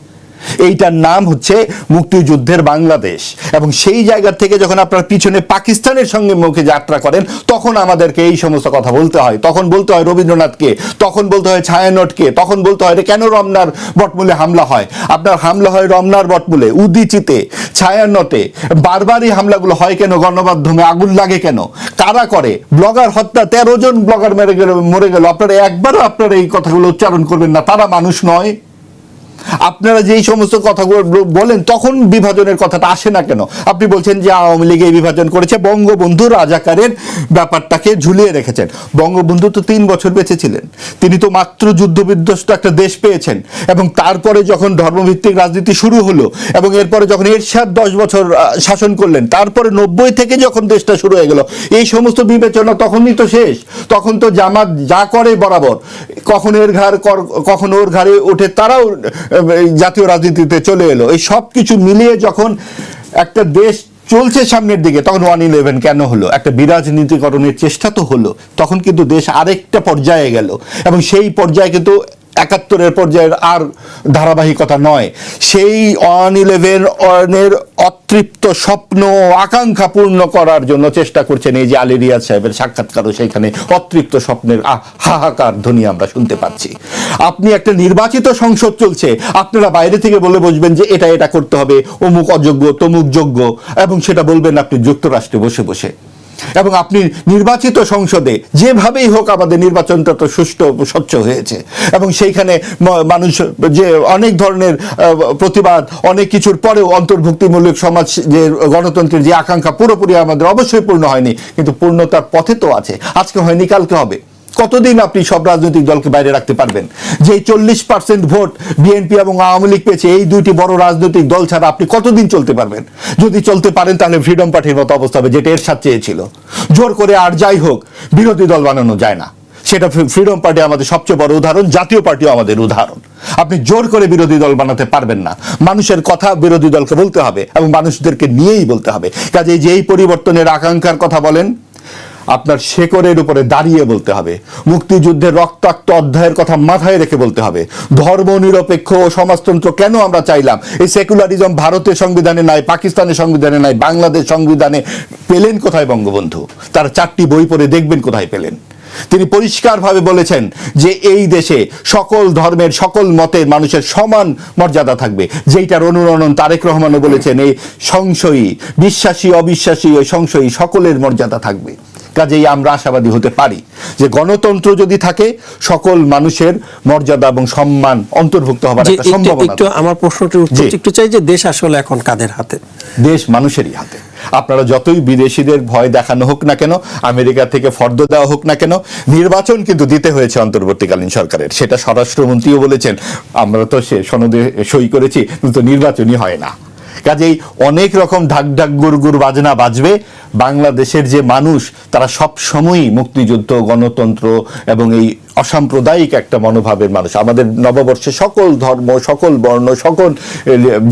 এইটার নাম হচ্ছে মুক্তিযুদ্ধের বাংলাদেশ। এবং সেই জায়গা থেকে যখন আপনার পিছনে পাকিস্তানের সঙ্গে মুখে যাত্রা করেন, তখন আমাদেরকে এই সমস্ত কথা বলতে হয়। তখন বলতে হয় রবীন্দ্রনাথকে, তখন বলতে হয় ছায়ানটকে, তখন বলতে হয় কেন রমনার বটমূলে হামলা হয়। আপনার হামলা হয় রমনার বটমূলে, উদীচিতে, ছায়ানটে, বারবারই হামলাগুলো হয় কেন? গণমাধ্যমে আগুন লাগে কেন? কারা করে? ব্লগার হত্যা, 13 জন ব্লগার মরে গেল। আপনারা একবারও আপনারা এই কথাগুলো উচ্চারণ করবেন না। তারা মানুষ নয়? আপনারা যেই সমস্ত কথাগুলো বলেন, তখন বিভাজনের কথাটা আসে না কেন? আপনি বলছেন যে আওয়ামী লীগ এই বিভাজন করেছে, বঙ্গবন্ধু রাজাকারের ব্যাপারটাকে ঝুলিয়ে রেখেছেন। বঙ্গবন্ধু তো 3 বছর বেঁচে ছিলেন, তিনি তো মাত্র যুদ্ধবিধ্বস্ত একটা দেশ পেয়েছেন, এবং তারপরে যখন ধর্মভিত্তিক রাজনীতি শুরু হলো, এবং এরপরে যখন এরশাদ 10 বছর শাসন করলেন, তারপরে 90 থেকে যখন দেশটা শুরু হয়ে গেল, এই সমস্ত বিবেচনা তখনই তো শেষ। তখন তো জামাত যা করে বরাবর, কখন এর ঘাড় কখন ওর ঘাড়ে ওঠে, তারাও জাতীয় রাজনীতিতে চলে এলো। এই সব কিছু মিলিয়ে যখন একটা দেশ চলছে সামনের দিকে, তখন 1/11 কেন হলো? একটা বিরাজনীতিকরণের চেষ্টা তো হলো। তখন কিন্তু দেশ আরেকটা পর্যায়ে গেল, এবং সেই পর্যায়ে কিন্তু 71-এর পর্যায়ের আর ধারাবাহিকতা নয়। সেই 1/11 অতৃপ্ত স্বপ্ন আকাঙ্ক্ষা পূর্ণ করার জন্য চেষ্টা করছেন এই যে আলী রিয়াজ সাহেবের সাক্ষাৎকারও সেখানে অতৃপ্ত স্বপ্নের হাহাকার ধ্বনি আমরা শুনতে পাচ্ছি। আপনি একটা নির্বাচিত সংসদ চলছে, আপনারা বাইরে থেকে বলে বসবেন যে এটা করতে হবে, অমুক অযোগ্য তমুক যোগ্য, এবং সেটা বলবেন আপনি যুক্তরাষ্ট্রে বসে বসে। এবং আপনি নির্বাচিত সংসদে যেভাবেই হোক, আমাদের নির্বাচনটা তো সুষ্ঠু স্বচ্ছ হয়েছে, এবং সেইখানে মানুষ যে অনেক ধরনের প্রতিবাদ, অনেক কিছুর পরেও অন্তর্ভুক্তিমূলক সমাজ, যে গণতন্ত্রের যে আকাঙ্ক্ষা পুরোপুরি আমাদের অবশ্যই পূর্ণ হয়নি, কিন্তু পূর্ণতার পথে তো আছে। আজকে হয়নি, কালকে হবে। কতদিন আপনি সব রাজনৈতিক দলকে বাইরে রাখতে পারবেন? যে 40% ভোট বিএনপি এবং আওয়ামী লীগ পেয়েছে, এই দুইটি বড় রাজনৈতিক দল ছাড়া আপনি কতদিন চলতে পারবেন? যদি চলতে পারেন তাহলে ফ্রিডম পার্টির মতো অবস্থা হবে, যেটা এরশাদ চেয়েছিল। জোর করে আর যাই হোক বিরোধী দল বানানো যায় না। সেটা ফ্রিডম পার্টি আমাদের সবচেয়ে বড় উদাহরণ, জাতীয় পার্টিও আমাদের উদাহরণ। আপনি জোর করে বিরোধী দল বানাতে পারবেন না। মানুষের কথা বিরোধী দলকে বলতে হবে, এবং মানুষদেরকে নিয়েই বলতে হবে। কাজে যেই পরিবর্তনের আকাঙ্ক্ষার কথা বলেন, আপনার শেকড়ের উপরে দাঁড়িয়ে বলতে হবে। মুক্তিযুদ্ধের রক্তাক্ত অধ্যায়ের কথা মাথায় রেখে বলতে হবে। ধর্ম নিরপেক্ষ ও সমাজতন্ত্র কেন আমরা চাইলাম? এই সেকুলারিজম ভারতের সংবিধানে নাই, পাকিস্তানের সংবিধানে নাই, বাংলাদেশ সংবিধানে পেলেন কোথায় বঙ্গবন্ধু? তার 4টি বই পড়ে দেখবেন কোথায় পেলেন। তিনি পরিষ্কারভাবে বলেছেন যে এই দেশে সকল ধর্মের, সকল মতের মানুষের সমান মর্যাদা থাকবে, যেইটার অনুরণন তারেক রহমানও বলেছেন। এই সংশয়ী, বিশ্বাসী অবিশ্বাসী, ওই সংশয়ী সকলের মর্যাদা থাকবে। কাজেই আমরা আশাবাদী হতে পারি যে গণতন্ত্র যদি থাকে সকল মানুষের মর্যাদা এবং সম্মান অন্তর্ভুক্ত হবার যে একটা সম্ভাবনা একটু আমার প্রশ্নটির উত্তর জি। একটু চাই যে দেশ আসলে এখন কাদের হাতে? দেশ মানুষেরই হাতে। আপনারা যতই বিদেশিদের ভয় দেখানো হোক না কেন, আমেরিকা থেকে ফর্দ দেওয়া হোক না কেন, নির্বাচন কিন্তু দিতে হয়েছে অন্তর্বর্তীকালীন সরকারের, সেটা স্বরাষ্ট্রমন্ত্রীও বলেছেন। আমরা তো সে সনদে সই করেছি, কিন্তু নির্বাচনই হয় না। কাজেই অনেক রকম ঢাক ঢাক গুড় গুড় বাজনা বাজবে, বাংলাদেশের যে মানুষ তারা সব সময়ই মুক্তিযুদ্ধ, গণতন্ত্র এবং এই অসাম্প্রদায়িক একটা মনোভাবের মানুষ। আমাদের নববর্ষে সকল ধর্ম, সকল বর্ণ, সকল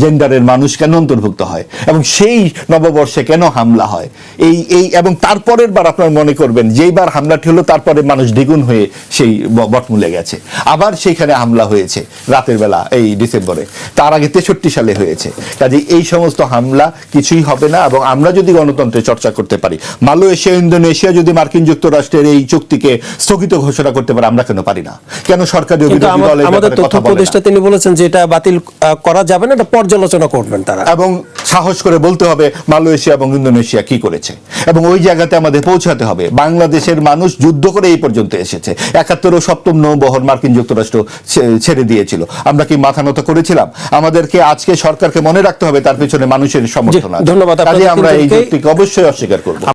জেন্ডারের মানুষ কেন অন্তর্ভুক্ত হয় এবং সেই নববর্ষে কেন হামলা হয়, এই এবং তারপরের বার আপনারা মনে করবেন যেইবার হামলাটি হলো তারপরে মানুষ দ্বিগুণ হয়ে সেই বটমূলে গেছে, আবার সেইখানে হামলা হয়েছে রাতের বেলা এই ডিসেম্বরে, তার আগে 63 সালে হয়েছে। কাজে এই সমস্ত হামলা কিছুই হবে না। এবং আমরা যদি গণতন্ত্রের চর্চা করতে পারি, মালয়েশিয়া, ইন্দোনেশিয়া যদি মার্কিন যুক্তরাষ্ট্রের এই চুক্তিকে স্থগিত ঘোষণা করতে পারে, আমরা কেন পারি না? কেন সরকারি কিন্তু বিরোধী দলের আমাদের ব্যাপারে তথ্য কথা বলে উপদেষ্টা না? তিনি বলেছেন যে এটা বাতিল করা যাবে না, এটা পর্যালোচনা করবেন তারা। এবং সাহস করে বলতে হবে মালয়েশিয়া এবং ইন্দোনেশিয়া কি করেছে, এবং ওই জায়গাতে আমাদের পৌঁছাতে হবে। বাংলাদেশের মানুষ যুদ্ধ করে এই পর্যন্ত এসেছে। 71 ও 7ম নৌবহর মার্কিন যুক্তরাষ্ট্র ছেড়ে দিয়েছিল, আমরা কি মাথা নত করেছিলাম? আমাদেরকে আজকে সরকারকে মনে রাখতে হবে তার পেছনে মানুষের সমর্থন আছে। ধন্যবাদ কাজে আপনাদের আমরা এই তিনজনকেই। যুক্তিকে অবশ্যই অস্বীকার করব।